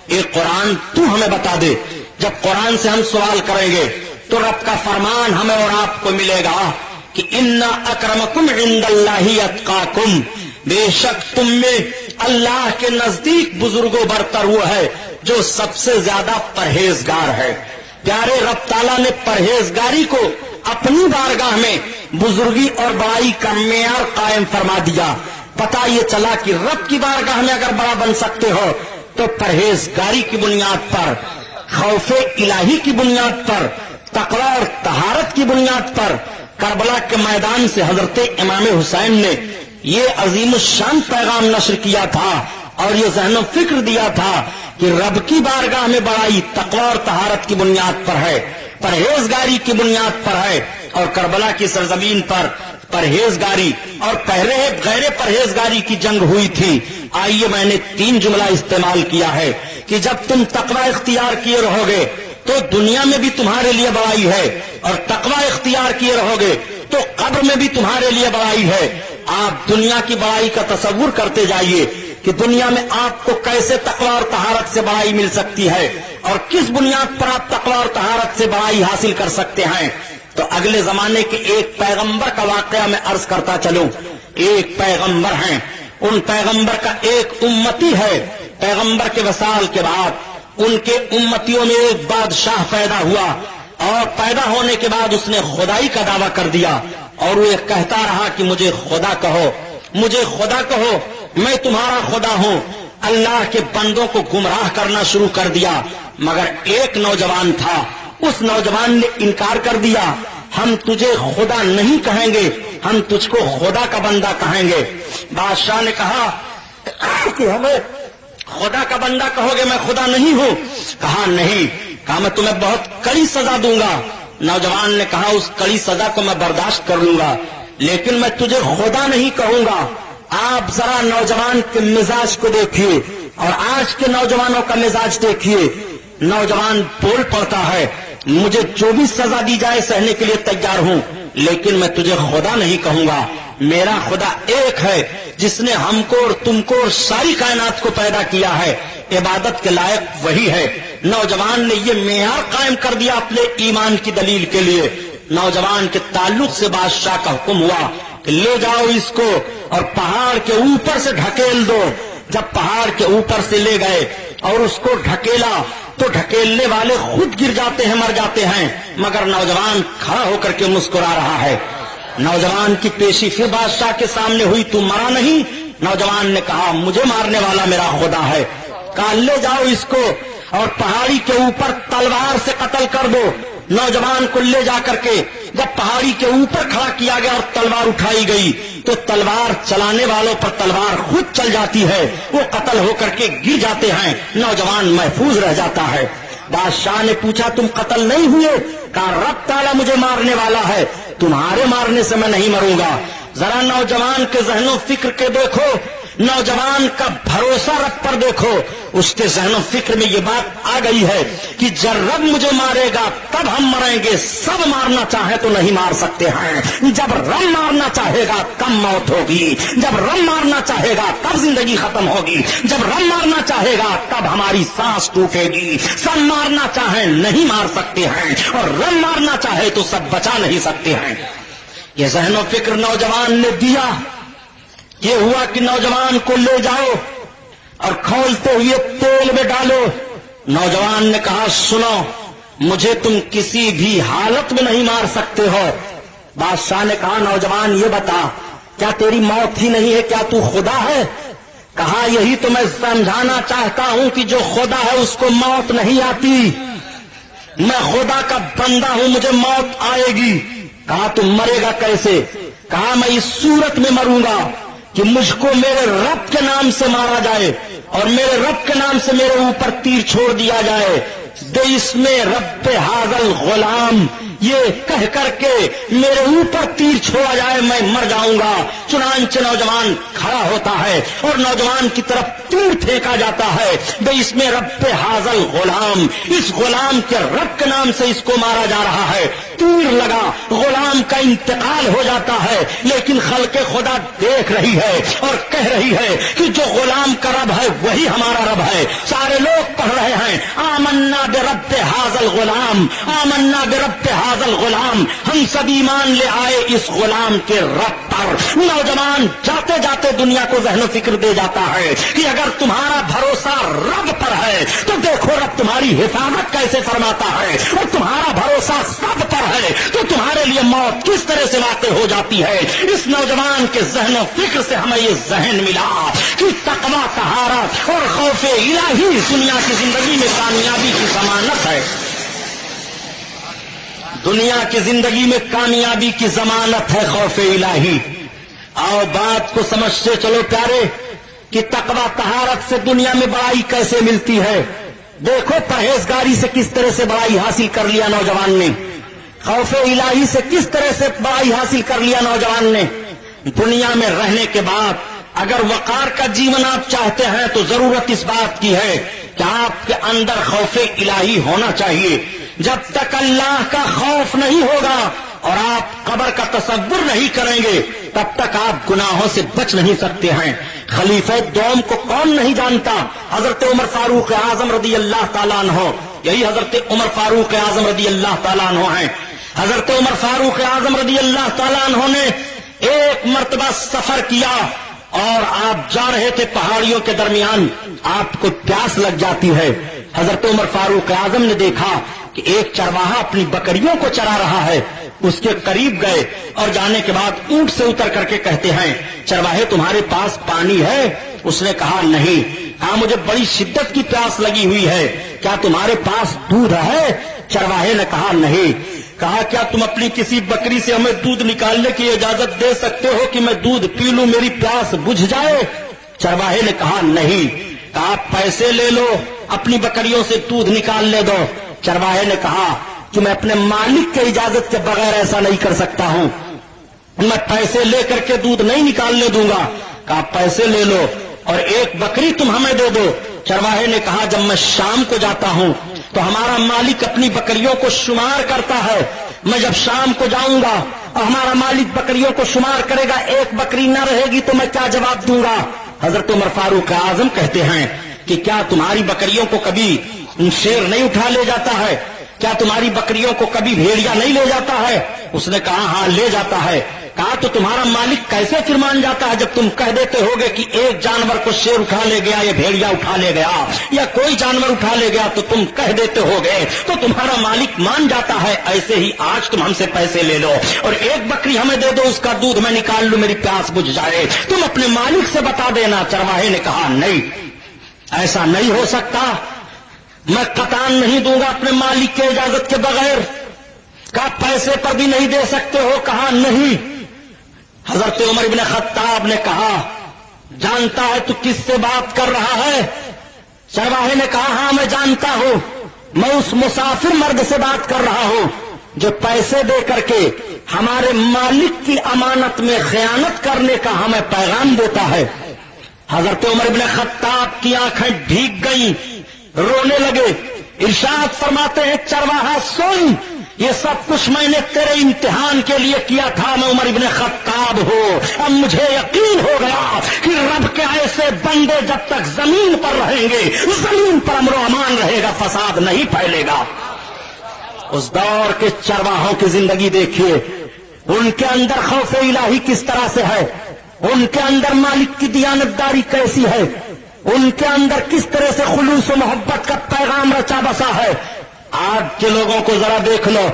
ایک قرآن تو ہمیں بتا دے. جب قرآن سے ہم سوال کریں گے تو رب کا فرمان ہمیں اور آپ کو ملے گا کہ ان اکرمکم عند اللہ اتقاکم, بے شک تم میں اللہ کے نزدیک بزرگوں برتر وہ ہے جو سب سے زیادہ پرہیزگار ہے. پیارے رب تعالیٰ نے پرہیزگاری کو اپنی بارگاہ میں بزرگی اور بڑائی کا معیار قائم فرما دیا. پتہ یہ چلا کہ رب کی بارگاہ میں اگر بڑا بن سکتے ہو تو پرہیزگاری کی بنیاد پر, خوف الہی کی بنیاد پر, تقوی اور طہارت کی بنیاد پر کربلا کے میدان سے حضرت امام حسین نے یہ عظیم الشان پیغام نشر کیا تھا اور یہ ذہن و فکر دیا تھا کہ رب کی بارگاہ میں بڑائی تقوی اور طہارت کی بنیاد پر ہے, پرہیزگاری کی بنیاد پر ہے. اور کربلا کی سرزمین پر پرہیزگاری اور پہلے غیر پرہیزگاری کی جنگ ہوئی تھی. آئیے میں نے 3 جملہ استعمال کیا ہے کہ جب تم تقوی اختیار کیے رہو گے تو دنیا میں بھی تمہارے لیے بڑائی ہے, اور تقوی اختیار کیے رہو گے تو قبر میں بھی تمہارے لیے بڑائی ہے. آپ دنیا کی بڑائی کا تصور کرتے جائیے کہ دنیا میں آپ کو کیسے تقوی اور طہارت سے بڑائی مل سکتی ہے, اور کس بنیاد پر آپ تقوی اور طہارت سے بڑائی حاصل کر سکتے ہیں. تو اگلے زمانے کے ایک پیغمبر کا واقعہ میں عرض کرتا چلوں. ایک پیغمبر ہیں, ان پیغمبر کا ایک امتی ہے. پیغمبر کے وصال کے بعد ان کے امتیوں میں ایک بادشاہ پیدا ہوا, اور پیدا ہونے کے بعد اس نے خدائی کا دعویٰ کر دیا, اور وہ یہ کہتا رہا کہ مجھے خدا کہو, مجھے خدا کہو, میں تمہارا خدا ہوں. اللہ کے بندوں کو گمراہ کرنا شروع کر دیا. مگر ایک نوجوان تھا, اس نوجوان نے انکار کر دیا, ہم تجھے خدا نہیں کہیں گے, ہم تجھ کو خدا کا بندہ کہیں گے. بادشاہ نے کہا کہ ہمیں خدا کا بندہ کہو گے, میں خدا نہیں ہوں. کہا نہیں. کہا میں تمہیں بہت کڑی سزا دوں گا. نوجوان نے کہا اس کڑی سزا کو میں برداشت کر لوں گا, لیکن میں تجھے خدا نہیں کہوں گا. آپ ذرا نوجوان کے مزاج کو دیکھیے اور آج کے نوجوانوں کا مزاج دیکھیے. نوجوان بول پڑتا ہے, مجھے جو بھی سزا دی جائے سہنے کے لیے تیار ہوں, لیکن میں تجھے خدا نہیں کہوں گا. میرا خدا ایک ہے جس نے ہم کو اور تم کو اور ساری کائنات کو پیدا کیا ہے, عبادت کے لائق وہی ہے. نوجوان نے یہ معیار قائم کر دیا اپنے ایمان کی دلیل کے لیے. نوجوان کے تعلق سے بادشاہ کا حکم ہوا کہ لے جاؤ اس کو اور پہاڑ کے اوپر سے ڈھکیل دو. جب پہاڑ کے اوپر سے لے گئے اور اس کو ڈھکیلا تو ڈھکیلنے والے خود گر جاتے ہیں, مر جاتے ہیں, مگر نوجوان کھڑا ہو کر کے مسکرا رہا ہے. نوجوان کی پیشی پھر بادشاہ کے سامنے ہوئی, تو مرا نہیں؟ نوجوان نے کہا مجھے مارنے والا میرا خدا ہے. کہا لے جاؤ اس کو اور پہاڑی کے اوپر تلوار سے قتل کر دو. نوجوان کو لے جا کر کے جب پہاڑی کے اوپر کھڑا کیا گیا اور تلوار اٹھائی گئی تو تلوار چلانے والوں پر تلوار خود چل جاتی ہے, وہ قتل ہو کر کے گر جاتے ہیں, نوجوان محفوظ رہ جاتا ہے. بادشاہ نے پوچھا تم قتل نہیں ہوئے؟ کہا رب تعالیٰ مجھے مارنے والا ہے, تمہارے مارنے سے میں نہیں مروں گا. ذرا نوجوان کے ذہن و فکر کے دیکھو, نوجوان کا بھروسہ رب پر دیکھو. اس کے ذہن و فکر میں یہ بات آ گئی ہے کہ جب رب مجھے مارے گا تب ہم مریں گے, سب مارنا چاہے تو نہیں مار سکتے ہیں. جب رب مارنا چاہے گا کم موت ہوگی, جب رب مارنا چاہے گا تب زندگی ختم ہوگی, جب رب مارنا چاہے گا تب ہماری سانس ٹوٹے گی. سب مارنا چاہیں نہیں مار سکتے ہیں, اور رب مارنا چاہے تو سب بچا نہیں سکتے ہیں. یہ ذہن و فکر نوجوان نے دیا. یہ ہوا کہ نوجوان کو لے جاؤ اور کھولتے ہوئے تیل میں ڈالو, نوجوان نے کہا سنو، مجھے تم کسی بھی حالت میں نہیں مار سکتے ہو۔ بادشاہ نے کہا نوجوان یہ بتا، کیا تیری موت ہی نہیں ہے؟ کیا تو خدا ہے؟ کہا یہی تو میں سمجھانا چاہتا ہوں کہ جو خدا ہے اس کو موت نہیں آتی، میں خدا کا بندہ ہوں، مجھے موت آئے گی۔ کہا تم مرے گا کیسے؟ کہا میں اس صورت میں مروں گا کہ مجھ کو میرے رب کے نام سے مارا جائے اور میرے رب کے نام سے میرے اوپر تیر چھوڑ دیا جائے، بے اسم رب حاضل غلام، یہ کہہ کر کے میرے اوپر تیر چھوڑا جائے، میں مر جاؤں گا۔ چنانچہ نوجوان کھڑا ہوتا ہے اور نوجوان کی طرف تیر پھینکا جاتا ہے، بے اسم رب حاضل غلام، اس غلام کے رب کے نام سے اس کو مارا جا رہا ہے۔ تیر لگا، غلام کا انتقال ہو جاتا ہے، لیکن خلق خدا دیکھ رہی ہے اور کہہ رہی ہے کہ جو غلام کا رب ہے وہی ہمارا رب ہے۔ سارے لوگ پڑھ رہے ہیں آمنا برب حاضل غلام، آمنا برب حاضل غلام، ہم سب ایمان لے آئے اس غلام کے رب پر۔ نوجوان جاتے جاتے دنیا کو ذہن و فکر دے جاتا ہے کہ اگر تمہارا بھروسہ رب پر ہے تو دیکھو رب تمہاری حفاظت کیسے فرماتا ہے، اور تمہارا بھروسہ سب پر ہے تو تمہارے لیے موت کس طرح سے واقع ہو جاتی ہے۔ اس نوجوان کے ذہن و فکر سے ہمیں یہ ذہن ملا کہ تقویٰ، طہارت اور خوف الہی دنیا کی زندگی میں کامیابی کی ضمانت ہے، دنیا کی زندگی میں کامیابی کی ضمانت ہے خوف الہی۔ آؤ بات کو سمجھتے چلو پیارے کہ تقویٰ طہارت سے دنیا میں بڑائی کیسے ملتی ہے۔ دیکھو پرہیزگاری سے کس طرح سے بڑائی حاصل کر لیا نوجوان نے، خوف الہی سے کس طرح سے بڑائی حاصل کر لیا نوجوان نے۔ دنیا میں رہنے کے بعد اگر وقار کا جیون آپ چاہتے ہیں تو ضرورت اس بات کی ہے کہ آپ کے اندر خوف الہی ہونا چاہیے۔ جب تک اللہ کا خوف نہیں ہوگا اور آپ قبر کا تصور نہیں کریں گے تب تک آپ گناہوں سے بچ نہیں سکتے ہیں۔ خلیفہ دوم کو کون نہیں جانتا؟ حضرت عمر فاروق اعظم رضی اللہ تعالیٰ عنہ، یہی حضرت عمر فاروق اعظم رضی اللہ تعالیٰ عنہ ہیں۔ حضرت عمر فاروق اعظم رضی اللہ تعالیٰ عنہ نے ایک مرتبہ سفر کیا اور آپ جا رہے تھے پہاڑیوں کے درمیان، آپ کو پیاس لگ جاتی ہے۔ حضرت عمر فاروق اعظم نے دیکھا کہ ایک چرواہا اپنی بکریوں کو چرا رہا ہے، اس کے قریب گئے اور جانے کے بعد اونٹ سے اتر کر کے کہتے ہیں چرواہے تمہارے پاس پانی ہے؟ اس نے کہا نہیں۔ کہا مجھے بڑی شدت کی پیاس لگی ہوئی ہے، کیا تمہارے پاس دودھ ہے؟ چرواہے نے کہا نہیں۔ کہا کیا تم اپنی کسی بکری سے ہمیں دودھ نکالنے کی اجازت دے سکتے ہو کہ میں دودھ پی لوں، میری پیاس بجھ جائے؟ چرواہے نے کہا نہیں۔ کہا پیسے لے لو، اپنی بکریوں سے دودھ نکالنے دو۔ چرواہے نے کہا کہ میں اپنے مالک کی اجازت کے بغیر ایسا نہیں کر سکتا ہوں، میں پیسے لے کر کے دودھ نہیں نکالنے دوں گا۔ کہا پیسے لے لو اور ایک بکری تم ہمیں دے دو۔ چرواہے نے کہا جب میں شام کو جاتا ہوں تو ہمارا مالک اپنی بکریوں کو شمار کرتا ہے، میں جب شام کو جاؤں گا اور ہمارا مالک بکریوں کو شمار کرے گا، ایک بکری نہ رہے گی تو میں کیا جواب دوں گا؟ حضرت عمر فاروق اعظم کہتے ہیں کہ کیا تمہاری بکریوں کو کبھی شیر نہیں اٹھا لے جاتا ہے؟ کیا تمہاری بکریوں کو کبھی بھیڑیا نہیں لے جاتا ہے؟ اس نے کہا ہاں لے جاتا ہے۔ کہا تو تمہارا مالک کیسے پھر مان جاتا ہے جب تم کہہ دیتے ہوگے کہ ایک جانور کو شیر اٹھا لے گیا یا بھیڑیا اٹھا لے گیا یا کوئی جانور اٹھا لے گیا تو تم کہہ دیتے ہوگے تو تمہارا مالک مان جاتا ہے۔ ایسے ہی آج تم ہم سے پیسے لے لو اور ایک بکری ہمیں دے دو، اس کا دودھ میں نکال لوں، میری پیاس بجھ جائے، تم اپنے مالک سے بتا دینا۔ چرواہے نے کہا نہیں، ایسا نہیں ہو سکتا، میں قطعاً نہیں دوں گا اپنے مالک کے اجازت کے بغیر۔ کہا پیسے پر بھی نہیں دے سکتے ہو؟ کہا نہیں۔ حضرت عمر بن خطاب نے کہا جانتا ہے تو کس سے بات کر رہا ہے؟ چرواہے نے کہا ہاں میں جانتا ہوں، میں اس مسافر مرد سے بات کر رہا ہوں جو پیسے دے کر کے ہمارے مالک کی امانت میں خیانت کرنے کا ہمیں پیغام دیتا ہے۔ حضرت عمر بن خطاب کی آنکھیں بھیگ گئیں، رونے لگے۔ ارشاد فرماتے ہیں چرواہا سن، یہ سب کچھ میں نے تیرے امتحان کے لیے کیا تھا، میں عمر بن خطاب ہوں، اب مجھے یقین ہو گیا کہ رب کے ایسے بندے جب تک زمین پر رہیں گے زمین پر امن و امان رہے گا، فساد نہیں پھیلے گا۔ اس دور کے چرواہوں کی زندگی دیکھیے، ان کے اندر خوف الہی کس طرح سے ہے، ان کے اندر مالک کی دیانتداری کیسی ہے۔ ان کے اندر کس طرح سے خلوص و محبت کا پیغام رچا بسا ہے. آج کے لوگوں کو ذرا دیکھ لو،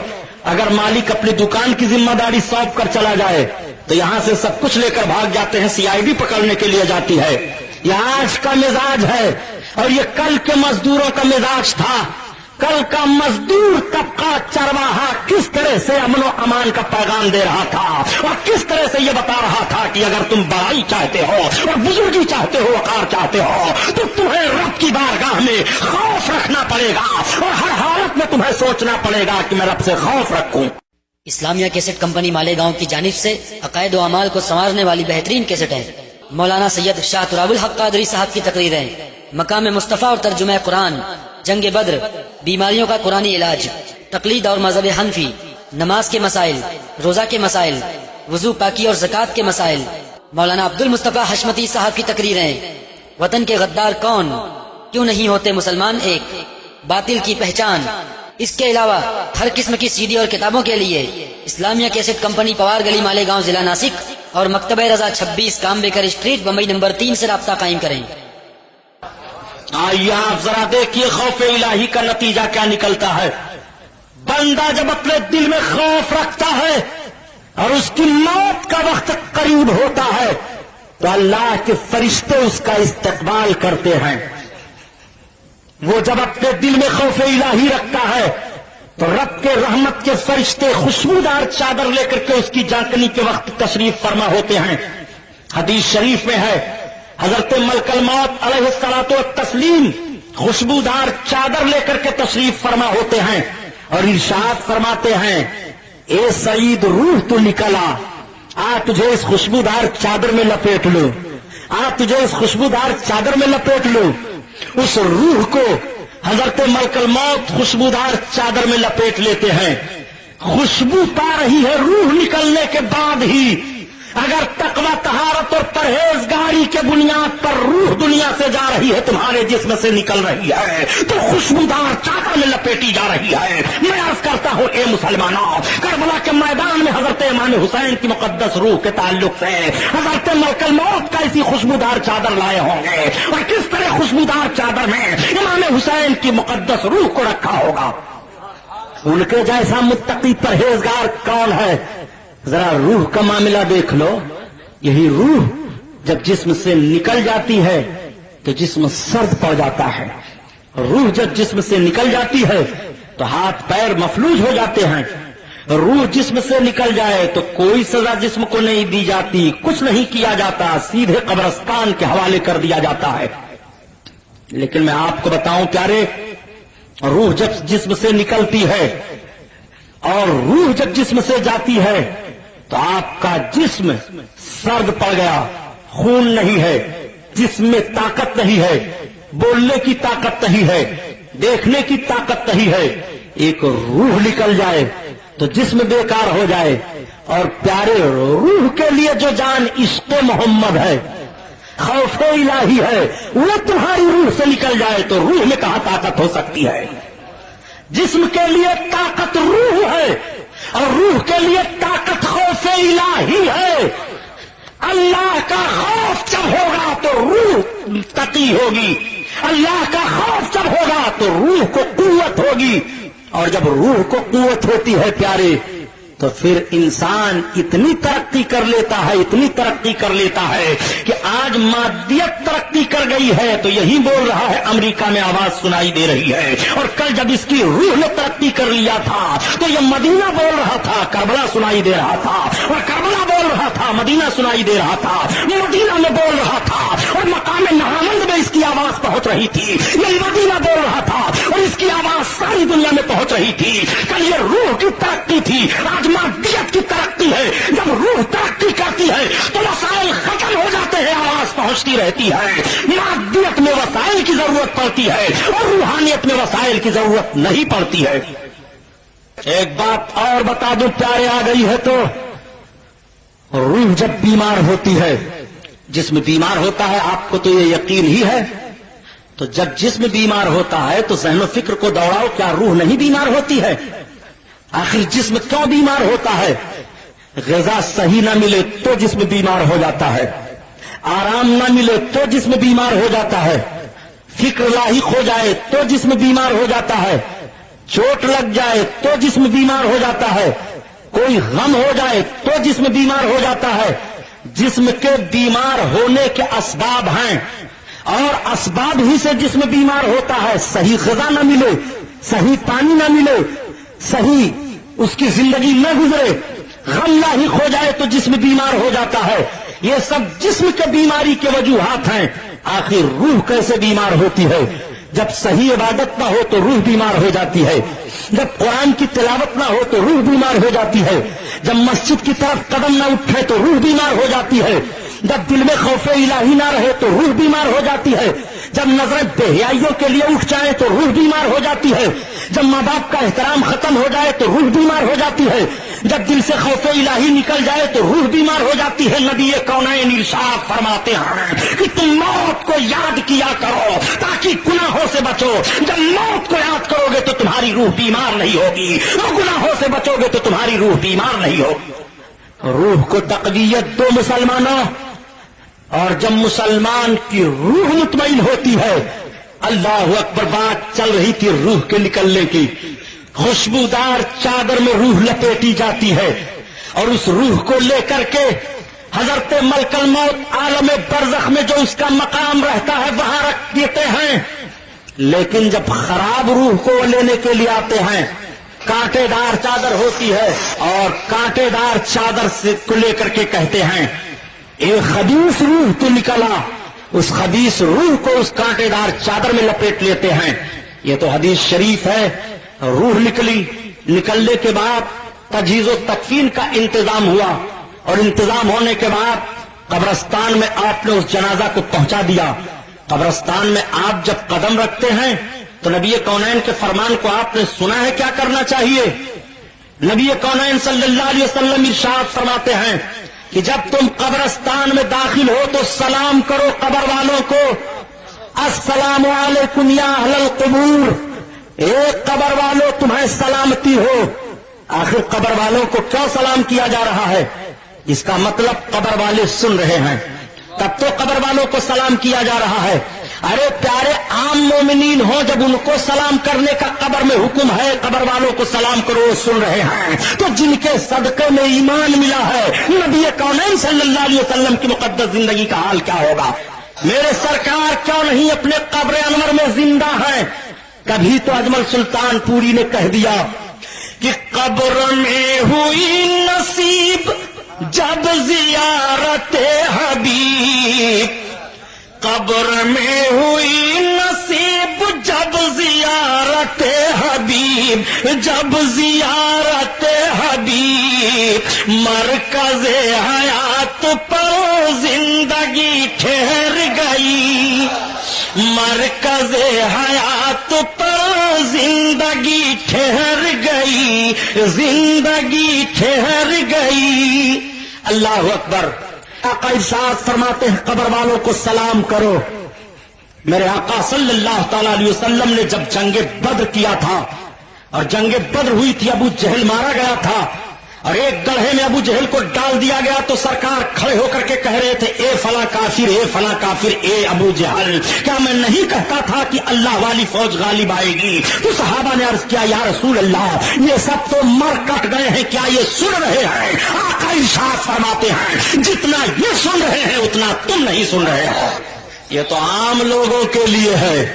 اگر مالک اپنی دکان کی ذمہ داری سونپ کر چلا جائے تو یہاں سے سب کچھ لے کر بھاگ جاتے ہیں، CID پکڑنے کے لیے جاتی ہے. یہ آج کا مزاج ہے اور یہ کل کے مزدوروں کا مزاج تھا. کل کا مزدور طبقہ چرواہا کس طرح سے امن و امان کا پیغام دے رہا تھا اور کس طرح سے یہ بتا رہا تھا کہ اگر تم بڑائی چاہتے ہو اور بزرگی چاہتے ہو، وقار چاہتے ہو، تو تمہیں رب کی بارگاہ میں خوف رکھنا پڑے گا اور ہر حالت میں تمہیں سوچنا پڑے گا کہ میں رب سے خوف رکھوں. اسلامیہ کیسٹ کمپنی مالیگاؤں کی جانب سے عقائد و اعمال کو سنوارنے والی بہترین کیسٹ ہے. مولانا سید شاہ تراب الحق قادری صاحب کی تقریریں، مقام مصطفیٰ اور ترجمہ قرآن، جنگ بدر، بیماریوں کا قرآنی علاج، تقلید اور مذہب حنفی، نماز کے مسائل، روزہ کے مسائل، وضو پاکی اور زکوٰۃ کے مسائل. مولانا عبد المصطفیٰ حشمتی صاحب کی تقریریں، وطن کے غدار کون، کیوں نہیں ہوتے مسلمان ایک، باطل کی پہچان. اس کے علاوہ ہر قسم کی CD اور کتابوں کے لیے اسلامیہ کیسٹ کمپنی پوار گلی مالیگاؤں ضلع ناسک اور مکتبہ رضا 26 کامبیکر اسٹریٹ بمبئی نمبر 3 سے رابطہ قائم کریں. آئیے آپ ذرا دیکھیے خوف الہی کا نتیجہ کیا نکلتا ہے. بندہ جب اپنے دل میں خوف رکھتا ہے اور اس کی موت کا وقت قریب ہوتا ہے تو اللہ کے فرشتے اس کا استقبال کرتے ہیں. وہ جب اپنے دل میں خوف الہی رکھتا ہے تو رب کے رحمت کے فرشتے خوشبودار چادر لے کر کے اس کی جانکنی کے وقت تشریف فرما ہوتے ہیں. حدیث شریف میں ہے حضرت ملک الموت علیہ الصلوۃ والتسلیم خوشبودار چادر لے کر کے تشریف فرما ہوتے ہیں اور ارشاد فرماتے ہیں، اے سعید روح تو نکلا، تجھے اس خوشبودار چادر میں لپیٹ لو، تجھے اس خوشبودار چادر میں لپیٹ لو. اس روح کو حضرت ملک الموت خوشبودار چادر میں لپیٹ لیتے ہیں. خوشبو پا رہی ہے روح نکلنے کے بعد ہی. اگر تقوی، طہارت اور پرہیزگاری کے بنیاد پر روح دنیا سے جا رہی ہے، تمہارے جسم سے نکل رہی ہے، تو خوشبودار چادر میں لپیٹی جا رہی ہے. میں عرض کرتا ہوں اے مسلمانوں، کربلا کے میدان میں حضرت امام حسین کی مقدس روح کے تعلق سے حضرت ملک الموت کا اسی خوشبودار چادر لائے ہوں گے اور کس طرح خوشبودار چادر میں امام حسین کی مقدس روح کو رکھا ہوگا. ان کے جیسا متقی پرہیزگار کون ہے؟ ذرا روح کا معاملہ دیکھ لو. یہی روح جب جسم سے نکل جاتی ہے تو جسم سرد پڑ جاتا ہے. روح جب جسم سے نکل جاتی ہے تو ہاتھ پیر مفلوج ہو جاتے ہیں. روح جسم سے نکل جائے تو کوئی سزا جسم کو نہیں دی جاتی، کچھ نہیں کیا جاتا، سیدھے قبرستان کے حوالے کر دیا جاتا ہے. لیکن میں آپ کو بتاؤں پیارے، روح جب جسم سے نکلتی ہے اور روح جب جسم سے جاتی ہے تو آپ کا جسم سرد پڑ گیا، خون نہیں ہے، جسم میں طاقت نہیں ہے، بولنے کی طاقت نہیں ہے، دیکھنے کی طاقت نہیں ہے. ایک روح نکل جائے تو جسم بیکار ہو جائے. اور پیارے، روح کے لیے جو جان عشق محمد ہے، خوف الہی ہے، وہ تمہاری روح سے نکل جائے تو روح میں کہاں طاقت ہو سکتی ہے؟ جسم کے لیے طاقت روح ہے اور روح کے لیے طاقت خوف الہی ہے. اللہ کا خوف جب ہوگا تو روح تقی ہوگی، اللہ کا خوف جب ہوگا تو روح کو قوت ہوگی. اور جب روح کو قوت ہوتی ہے پیارے تو پھر انسان اتنی ترقی کر لیتا ہے، اتنی ترقی کر لیتا ہے کہ آج مادیت ترقی کر گئی ہے تو یہی بول رہا ہے، امریکہ میں آواز سنائی دے رہی ہے. اور کل جب اس کی روح نے ترقی کر لیا تھا تو یہ مدینہ بول رہا تھا، کربلا سنائی دے رہا تھا، اور کربلا بول رہا تھا، مدینہ سنائی دے رہا تھا، مدینہ میں بول رہا تھا اور مقام نہاوند میں اس کی آواز پہنچ رہی تھی. یہ مدینہ بول رہا تھا اور اس کی آواز ساری دنیا میں پہنچ رہی تھی. کل یہ روح کی ترقی تھی، آج مادیت کی ترقی ہے. جب روح ترقی کرتی ہے تو وسائل ختم ہو جاتے ہیں، آواز پہنچتی رہتی ہے. مادیت میں وسائل کی ضرورت پڑتی ہے اور روحانیت میں وسائل کی ضرورت نہیں پڑتی ہے. ایک بات اور بتا دوں پیارے، آ گئی ہے تو روح جب بیمار ہوتی ہے، جسم بیمار ہوتا ہے، آپ کو تو یہ یقین ہی ہے. تو جب جسم بیمار ہوتا ہے تو ذہن و فکر کو دوڑاؤ، کیا روح نہیں بیمار ہوتی ہے؟ آخر جسم کیوں بیمار ہوتا ہے؟ غذا صحیح نہ ملے تو جسم بیمار ہو جاتا ہے. آرام نہ ملے تو جسم بیمار ہو جاتا ہے، فکر لاحق ہو جائے تو جسم بیمار ہو جاتا ہے، چوٹ لگ جائے تو جسم بیمار ہو جاتا ہے، کوئی غم ہو جائے تو جسم بیمار ہو جاتا ہے۔ جسم کے بیمار ہونے کے اسباب ہیں اور اسباب ہی سے جسم بیمار ہوتا ہے۔ صحیح غذا نہ ملے، صحیح پانی نہ ملے، صحیح اس کی زندگی نہ گزرے، غم لاحق ہو جائے تو جسم بیمار ہو جاتا ہے۔ یہ سب جسم کے بیماری کے وجوہات ہیں۔ آخر روح کیسے بیمار ہوتی ہے؟ جب صحیح عبادت نہ ہو تو روح بیمار ہو جاتی ہے، جب قرآن کی تلاوت نہ ہو تو روح بیمار ہو جاتی ہے، جب مسجد کی طرف قدم نہ اٹھے تو روح بیمار ہو جاتی ہے، جب دل میں خوف الہی نہ رہے تو روح بیمار ہو جاتی ہے، جب نظریں بے حیائیوں کے لیے اٹھ جائے تو روح بیمار ہو جاتی ہے، جب ماں باپ کا احترام ختم ہو جائے تو روح بیمار ہو جاتی ہے، جب دل سے خوف الہی نکل جائے تو روح بیمار ہو جاتی ہے۔ نبی کونین ارشاد فرماتے ہیں کہ تم موت کو یاد کیا کرو تاکہ گناہوں سے بچو۔ جب موت کو یاد کرو گے تو تمہاری روح بیمار نہیں ہوگی، اور گناہوں سے بچو گے تو تمہاری روح بیمار نہیں ہوگی۔ روح کو تقویت دو مسلمانوں، اور جب مسلمان کی روح مطمئن ہوتی ہے، اللہ اکبر، بات چل رہی تھی روح کے نکلنے کی، خوشبودار چادر میں روح لپیٹی جاتی ہے اور اس روح کو لے کر کے حضرت ملک الموت عالم برزخ میں جو اس کا مقام رہتا ہے وہاں رکھ دیتے ہیں۔ لیکن جب خراب روح کو لینے کے لیے آتے ہیں، کانٹے دار چادر ہوتی ہے اور کانٹے دار چادر سے کو لے کر کے کہتے ہیں ایک خبیث روح تو نکلا، اس خبیث روح کو اس کانٹے دار چادر میں لپیٹ لیتے ہیں۔ یہ تو حدیث شریف ہے۔ روح نکلی، نکلنے کے بعد تجہیز و تکفین کا انتظام ہوا، اور انتظام ہونے کے بعد قبرستان میں آپ نے اس جنازہ کو پہنچا دیا۔ قبرستان میں آپ جب قدم رکھتے ہیں تو نبی کونین کے فرمان کو آپ نے سنا ہے کیا کرنا چاہیے؟ نبی کونین صلی اللہ علیہ وسلم ارشاد فرماتے ہیں کہ جب تم قبرستان میں داخل ہو تو سلام کرو قبر والوں کو، السلام علیکم یا اہل القبور، ایک قبر والوں تمہیں سلامتی ہو۔ آخر قبر والوں کو کیوں سلام کیا جا رہا ہے؟ اس کا مطلب قبر والے سن رہے ہیں، تب تو قبر والوں کو سلام کیا جا رہا ہے۔ ارے پیارے عام مومنین ہوں، جب ان کو سلام کرنے کا قبر میں حکم ہے قبر والوں کو سلام کرو، وہ سن رہے ہیں، تو جن کے صدقے میں ایمان ملا ہے نبی کونین صلی اللہ علیہ وسلم کی مقدس زندگی کا حال کیا ہوگا؟ میرے سرکار کیوں نہیں اپنے قبر انور میں زندہ ہیں؟ کبھی تو اجمل سلطان پوری نے کہہ دیا کہ قبر میں ہوئی نصیب جب زیارت حبیب، قبر میں ہوئی نصیب جب زیارت حبیب، جب زیارت حبیب، مرکز حیات پر زندگی ٹھہر گئی، مرکز حیات پر زندگی ٹھہر گئی، زندگی ٹھہر گئی۔ اللہ اکبر۔ آقا ارشاد فرماتے ہیں قبر والوں کو سلام کرو۔ میرے آقا صلی اللہ تعالی علیہ وسلم نے جب جنگ بدر کیا تھا اور جنگ بدر ہوئی تھی، ابو جہل مارا گیا تھا اور ایک گڑھے میں ابو جہل کو ڈال دیا گیا، تو سرکار کھڑے ہو کر کے کہہ رہے تھے اے فلاں کافر، اے فلاں کافر، اے ابو جہل، کیا میں نہیں کہتا تھا کہ اللہ والی فوج غالب آئے گی؟ تو صحابہ نے عرض کیا یا رسول اللہ، یہ سب تو مر کٹ گئے ہیں، کیا یہ سن رہے ہیں؟ آقا ارشاد فرماتے ہیں جتنا یہ سن رہے ہیں اتنا تم نہیں سن رہے ہو۔ یہ تو عام لوگوں کے لیے ہے،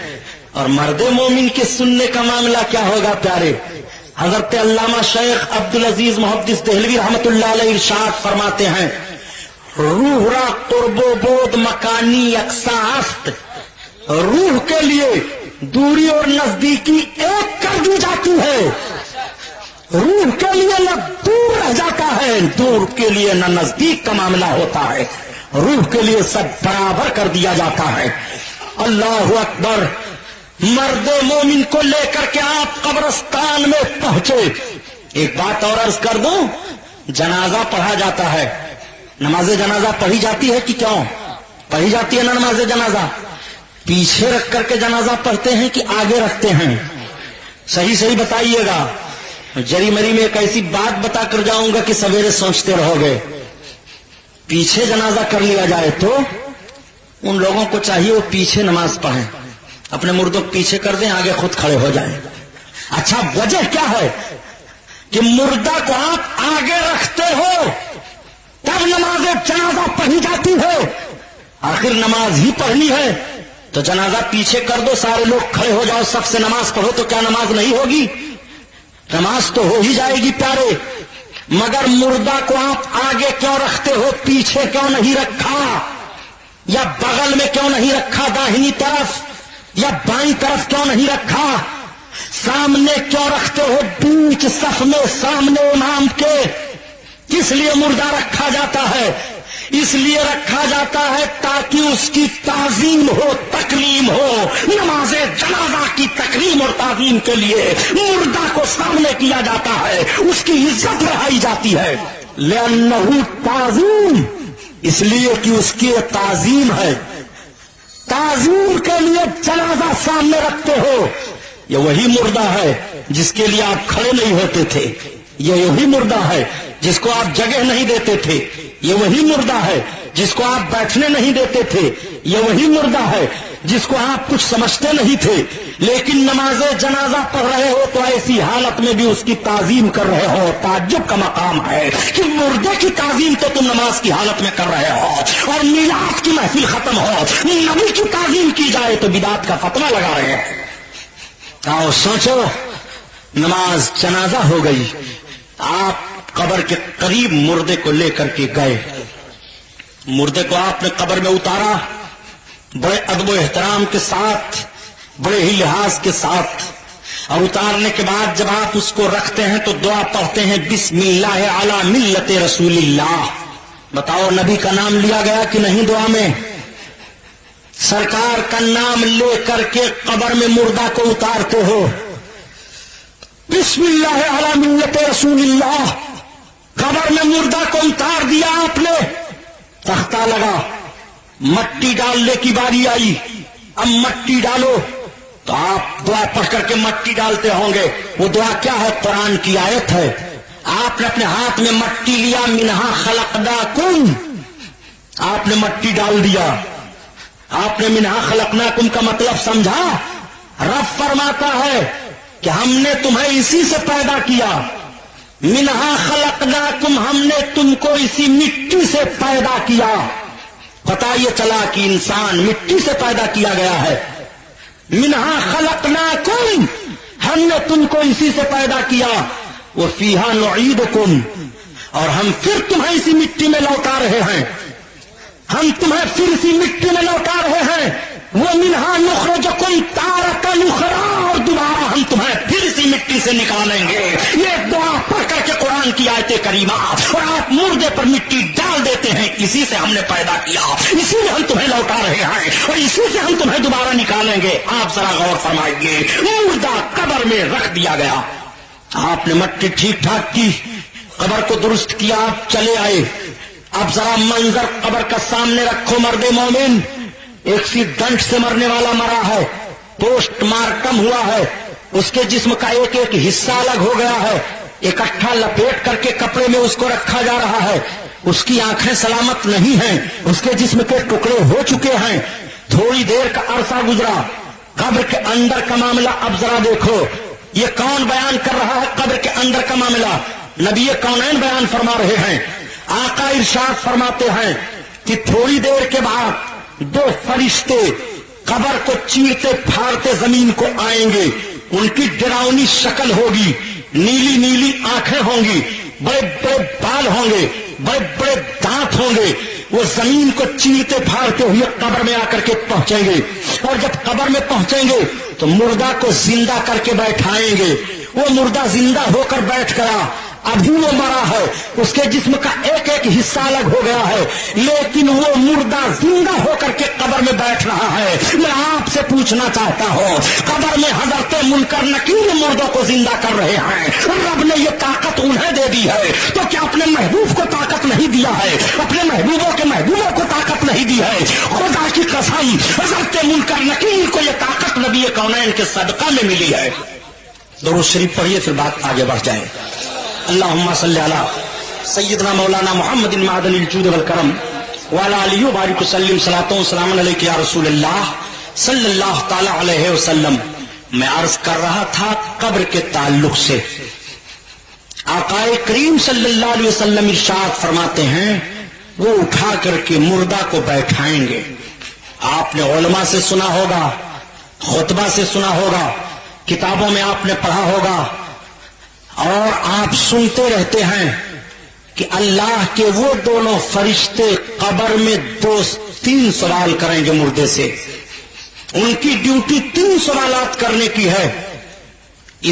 اور مرد مومن کے سننے کا معاملہ کیا ہوگا پیارے؟ حضرت علامہ شیخ عبدالعزیز محدث دہلوی رحمت اللہ علیہ ارشاد فرماتے ہیں روح را قرب و بود مکانی یکساں است، روح کے لیے دوری اور نزدیکی ایک کر دی جاتی ہے، روح کے لیے نہ دور رہ جاتا ہے، دور کے لیے نہ نزدیک کا معاملہ ہوتا ہے، روح کے لیے سب برابر کر دیا جاتا ہے۔ اللہ اکبر۔ مرد مومن کو لے کر کے آپ قبرستان میں پہنچے۔ ایک بات اور عرض کر دوں، جنازہ پڑھا جاتا ہے، نماز جنازہ پڑھی جاتی ہے کہ کیوں پڑھی جاتی ہے نا نماز جنازہ؟ پیچھے رکھ کر کے جنازہ پڑھتے ہیں کہ آگے رکھتے ہیں؟ صحیح بتائیے گا۔ جری مری میں ایک ایسی بات بتا کر جاؤں گا کہ سویرے سوچتے رہو گے۔ پیچھے جنازہ کر لیا جائے تو ان لوگوں کو چاہیے وہ پیچھے نماز پڑھیں، اپنے مردوں کو پیچھے کر دیں، آگے خود کھڑے ہو جائیں۔ اچھا وجہ کیا ہے کہ مردہ کو آپ آگے رکھتے ہو تب نماز جنازہ پڑھی جاتی ہے؟ آخر نماز ہی پڑھنی ہے تو جنازہ پیچھے کر دو، سارے لوگ کھڑے ہو جاؤ، سب سے نماز پڑھو، تو کیا نماز نہیں ہوگی؟ نماز تو ہو ہی جائے گی پیارے، مگر مردہ کو آپ آگے کیوں رکھتے ہو، پیچھے کیوں نہیں رکھا، یا بغل میں کیوں نہیں رکھا، داہنی طرف یا بائیں طرف کیوں نہیں رکھا، سامنے کیوں رکھتے ہو، بیچ صف میں سامنے امام کے؟ کس لیے مردہ رکھا جاتا ہے؟ اس لیے رکھا جاتا ہے تاکہ اس کی تعظیم ہو، تکریم ہو۔ نماز جنازہ کی تکریم اور تعظیم کے لیے مردہ کو سامنے کیا جاتا ہے، اس کی عزت بڑھائی جاتی ہے۔ لأنہ تعظیم، اس لیے کہ اس کی تعظیم ہے، تعظیم کے لیے جنازہ سامنے رکھتے ہو۔ یہ وہی مردہ ہے جس کے لیے آپ کھڑے نہیں ہوتے تھے، یہ وہی مردہ ہے جس کو آپ جگہ نہیں دیتے تھے، یہ وہی مردہ ہے جس کو آپ بیٹھنے نہیں دیتے تھے، یہ وہی مردہ ہے جس کو آپ کچھ سمجھتے نہیں تھے، لیکن نماز جنازہ پڑھ رہے ہو تو ایسی حالت میں بھی اس کی تعظیم کر رہے ہو۔ تعجب کا مقام ہے کہ مردے کی تعظیم تو تم نماز کی حالت میں کر رہے ہو، اور میلاد کی محفل ختم ہو، نبی کی تعظیم کی جائے تو بدعت کا فتویٰ لگا رہے ہیں۔ آؤ سوچو، نماز جنازہ ہو گئی، آپ قبر کے قریب مردے کو لے کر کے گئے، مردے کو آپ نے قبر میں اتارا، بڑے ادب و احترام کے ساتھ، بڑے ہی لحاظ کے ساتھ، اور اتارنے کے بعد جب آپ اس کو رکھتے ہیں تو دعا پڑھتے ہیں، بسم اللہ علی ملت رسول اللہ۔ بتاؤ نبی کا نام لیا گیا کہ نہیں دعا میں؟ سرکار کا نام لے کر کے قبر میں مردہ کو اتارتے ہو، بسم اللہ علی ملت رسول اللہ۔ قبر میں مردہ کو اتار دیا آپ نے، تختہ لگا، مٹی ڈالنے کی باری آئی، اب مٹی ڈالو، تو آپ دعا پڑھ کر کے مٹی ڈالتے ہوں گے۔ وہ دعا کیا ہے؟ قرآن کی آیت ہے۔ آپ نے اپنے ہاتھ میں مٹی لیا، منہا خلقناکم، آپ نے مٹی ڈال دیا۔ آپ نے منہا خلقناکم کا مطلب سمجھا؟ رب فرماتا ہے کہ ہم نے تمہیں اسی سے پیدا کیا، منہا خلقناکم، ہم نے تم کو اسی مٹی سے پیدا کیا۔ پتہ یہ چلا کہ انسان مٹی سے پیدا کیا گیا ہے۔ منہا خلقناکم، ہم نے تم کو اسی سے پیدا کیا، وفیہا نعیدکم، اور ہم پھر تمہیں اسی مٹی میں لوٹا رہے ہیں، ہم تمہیں پھر اسی مٹی میں لوٹا رہے ہیں، ومنہا نخرجکم تارۃ اخری، اور دوبارہ ہم تمہیں پھر اسی مٹی سے نکالیں گے۔ یہ دعا پڑھ کر کے قرآن کی آیت کریمہ، اور آپ مردے پر مٹی ڈال دیتے ہیں، اسی سے ہم نے پیدا کیا، اسی میں ہم تمہیں لوٹا رہے ہیں، اور اسی سے ہم تمہیں دوبارہ نکالیں گے۔ آپ ذرا غور فرمائیے، مردہ قبر میں رکھ دیا گیا، آپ نے مٹی ٹھیک ٹھاک کی، قبر کو درست کیا، آپ چلے آئے۔ اب ذرا منظر قبر کا سامنے رکھو، مرد مومن ایک سی ڈنٹ سے مرنے والا مرا ہے، پوسٹ مارٹم ہوا ہے، اس کے جسم کا ایک ایک حصہ الگ ہو گیا ہے، اکٹھا لپیٹ کر کے کپڑے میں اس کو رکھا جا رہا ہے، اس کی آنکھیں سلامت نہیں ہیں، اس کے جسم کے ٹکڑے ہو چکے ہیں، تھوڑی دیر کا عرصہ گزرا، قبر کے اندر کا معاملہ اب ذرا دیکھو۔ یہ کون بیان کر رہا ہے قبر کے اندر کا معاملہ؟ نبی کونین بیان فرما رہے ہیں۔ آقا ارشاد فرماتے ہیں کہ تھوڑی دیر کے بعد دو فرشتے قبر کو چیرتے پھاڑتے زمین کو آئیں گے، ان کی ڈراؤنی شکل ہوگی، نیلی نیلی آنکھیں ہوں گی، بڑے بڑے بال ہوں گے، بڑے بڑے دانت ہوں گے، وہ زمین کو چیرتے پھاڑتے ہوئے قبر میں آ کر کے پہنچیں گے، اور جب قبر میں پہنچیں گے تو مردہ کو زندہ کر کے بیٹھائیں گے۔ وہ مردہ زندہ ہو کر بیٹھ گیا، ابھی وہ مرا ہے، اس کے جسم کا ایک ایک حصہ الگ ہو گیا ہے، لیکن وہ مردہ زندہ ہو کر کے قبر میں بیٹھ رہا ہے۔ میں آپ سے پوچھنا چاہتا ہوں، قبر میں حضرت منکر نکیر مردوں کو زندہ کر رہے ہیں، رب نے یہ طاقت انہیں دے دی ہے، تو کیا اپنے محبوب کو طاقت نہیں دیا ہے؟ اپنے محبوبوں کے محبوبوں کو طاقت نہیں دی ہے؟ خدا کی قسم، حضرت منکر نکیر کو یہ طاقت نبی کونین کے صدقہ میں ملی ہے۔ درود شریف پڑھیے، پھر بات آگے بڑھ جائے۔ اللہم صلی علی سیدنا مولانا محمد معدن الجود والکرم وعلی آلہ وبارک وسلم صلاۃ و سلام علیک یا رسول اللہ صلی اللہ تعالی علیہ وسلم. میں عرض کر رہا تھا قبر کے تعلق سے. آقا کریم صلی اللہ علیہ وسلم ارشاد فرماتے ہیں وہ اٹھا کر کے مردہ کو بیٹھائیں گے. آپ نے علماء سے سنا ہوگا, خطبہ سے سنا ہوگا, کتابوں میں آپ نے پڑھا ہوگا, اور آپ سنتے رہتے ہیں کہ اللہ کے وہ دونوں فرشتے قبر میں 2-3 سوال کریں گے مردے سے. ان کی ڈیوٹی 3 سوالات کرنے کی ہے.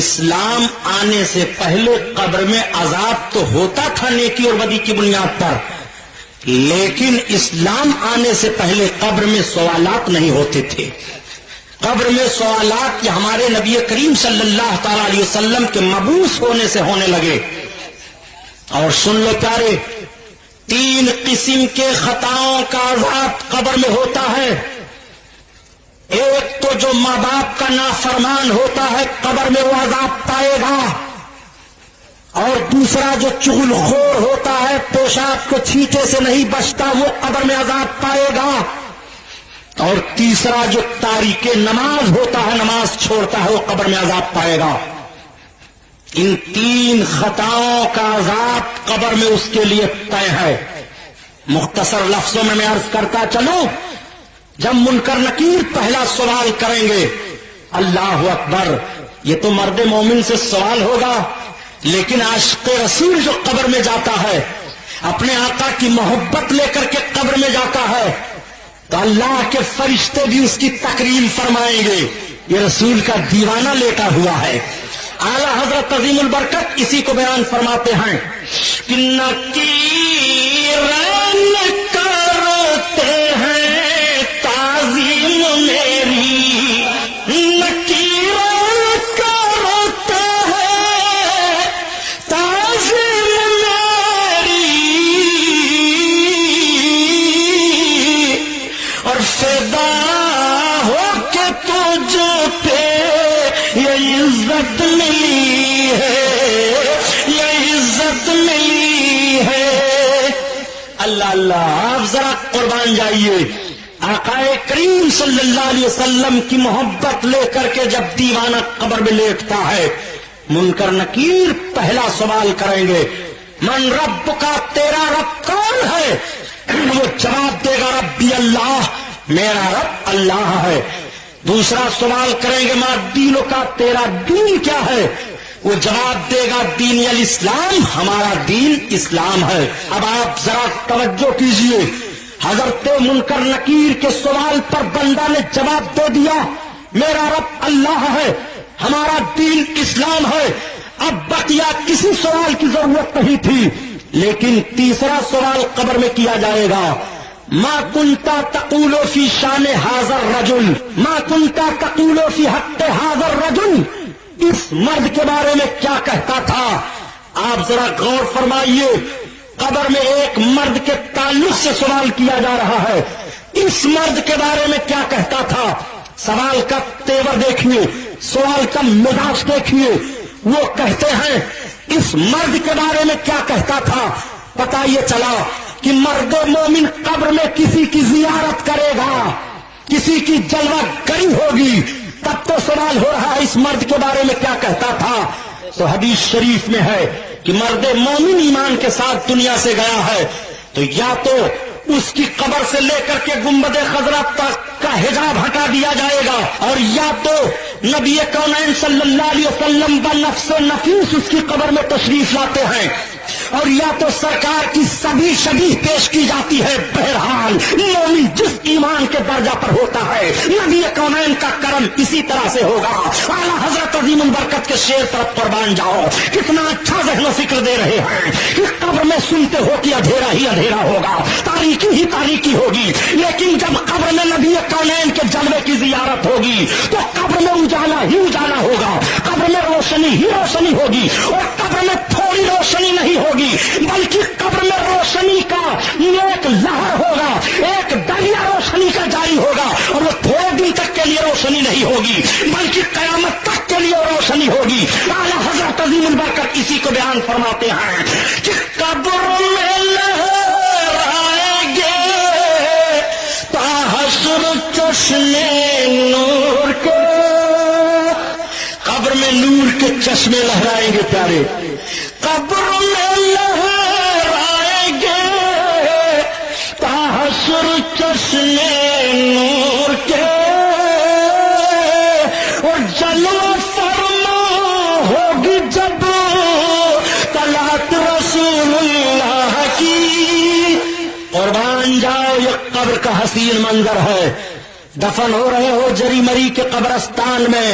اسلام آنے سے پہلے قبر میں عذاب تو ہوتا تھا نیکی اور بدی کی بنیاد پر, لیکن اسلام آنے سے پہلے قبر میں سوالات نہیں ہوتے تھے. قبر میں سوالات یہ ہمارے نبی کریم صلی اللہ تعالی علیہ وسلم کے مبعوث ہونے سے ہونے لگے. اور سن لو پیارے, 3 قسم کے خطاؤں کا عذاب قبر میں ہوتا ہے. ایک تو جو ماں باپ کا نافرمان ہوتا ہے قبر میں وہ عذاب پائے گا, اور دوسرا جو چغل خور ہوتا ہے, پیشاب کے چھینٹے سے نہیں بچتا, وہ قبر میں عذاب پائے گا. اور تیسرا جو تاریک نماز ہوتا ہے, نماز چھوڑتا ہے, وہ قبر میں عذاب پائے گا. ان 3 خطاؤں کا عذاب قبر میں اس کے لیے طے ہے. مختصر لفظوں میں عرض کرتا چلوں, جب منکر نکیر پہلا سوال کریں گے, اللہ اکبر, یہ تو مرد مومن سے سوال ہوگا, لیکن عاشق رسول جو قبر میں جاتا ہے, اپنے آقا کی محبت لے کر کے قبر میں جاتا ہے, تو اللہ کے فرشتے بھی اس کی تکریم فرمائیں گے, یہ رسول کا دیوانہ لیٹا ہوا ہے. اعلی حضرت عظیم البرکت اسی کو بیان فرماتے ہیں کہ نکیران کرتے ہیں تعظیم میری, نکیران کرتے ہیں تعظیم میری, اور فدا ہو کے تجھ پہ یہ عزت ملی ہے, یہ عزت ملی ہے. اللہ اللہ, آپ ذرا قربان جائیے. آقا کریم صلی اللہ علیہ وسلم کی محبت لے کر کے جب دیوانہ قبر میں لیٹتا ہے, منکر نکیر پہلا سوال کریں گے, من رب کا, تیرا رب کون ہے؟ وہ جواب دے گا ربی اللہ, میرا رب اللہ ہے. دوسرا سوال کریں گے ما دینوں کا, تیرا دین کیا ہے؟ وہ جواب دے گا دین الاسلام, ہمارا دین اسلام ہے. اب آپ ذرا توجہ کیجئے, حضرت منکر نکیر کے سوال پر بندہ نے جواب دے دیا میرا رب اللہ ہے, ہمارا دین اسلام ہے. اب بقیہ کسی سوال کی ضرورت نہیں تھی, لیکن تیسرا سوال قبر میں کیا جائے گا, ما کنتا تقول فی شان حاضر رجل, ما کنتا تقول فی حق حاضر رجل, اس مرد کے بارے میں کیا کہتا تھا؟ آپ ذرا غور فرمائیے, قبر میں ایک مرد کے تعلق سے سوال کیا جا رہا ہے, اس مرد کے بارے میں کیا کہتا تھا؟ سوال کا تیور دیکھیے, سوال کا مزاج دیکھیے. وہ کہتے ہیں اس مرد کے بارے میں کیا کہتا تھا؟ پتہ یہ چلا کہ مرد مومن قبر میں کسی کی زیارت کرے گا, کسی کی جلوہ گری ہوگی, تب تو سوال ہو رہا ہے اس مرد کے بارے میں کیا کہتا تھا. تو حدیث شریف میں ہے کہ مرد مومن ایمان کے ساتھ دنیا سے گیا ہے, تو یا تو اس کی قبر سے لے کر کے گنبد خضرا تک کا حجاب ہٹا دیا جائے گا, اور یا تو نبی کونین صلی اللہ علیہ وسلم بنفس نفیس اس کی قبر میں تشریف لاتے ہیں, اور یا تو سرکار کی سبھی شبیہ پیش کی جاتی ہے. بہرحال مومن جس ایمان کے درجہ پر ہوتا ہے, نبی کونین کا کرم اسی طرح سے ہوگا. اعلیٰ حضرت عظیم البرکت کے شعر طرف قربان جاؤ, کتنا اچھا ذہن و فکر دے رہے ہیں کہ قبر میں سنتے ہو کہ اندھیرا ہی اندھیرا ہوگا, تاریکی ہی تاریکی ہوگی, لیکن جب قبر میں نبی کونین کے جلوے کی زیارت ہوگی تو قبر میں اجالا ہی اجالا ہوگا, قبر میں روشنی ہی روشنی ہوگی, اور قبر میں تھوڑی روشنی نہیں ہوگی بلکہ قبر میں روشنی کا ایک لہر ہوگا, ایک دریا روشنی کا جاری ہوگا, اور وہ تھوڑے دن تک کے لیے روشنی نہیں ہوگی بلکہ قیامت تک کے لیے روشنی ہوگی. اعلیٰ حضرت عظیم البرکت اسی کو بیان فرماتے ہیں کہ قبر میں لہرائیں گے چشمے نور کے، قبر میں نور کے چشمے لہرائیں گے پیارے، قبر میں لہرائیں گے تا حشر چشمے نور کے، اور جلوہ فرما ہوگی جب طلعت رسول اللہ کی۔ قربان جاؤ، یہ قبر کا حسین منظر ہے، دفن ہو رہے ہو جری مری کے قبرستان میں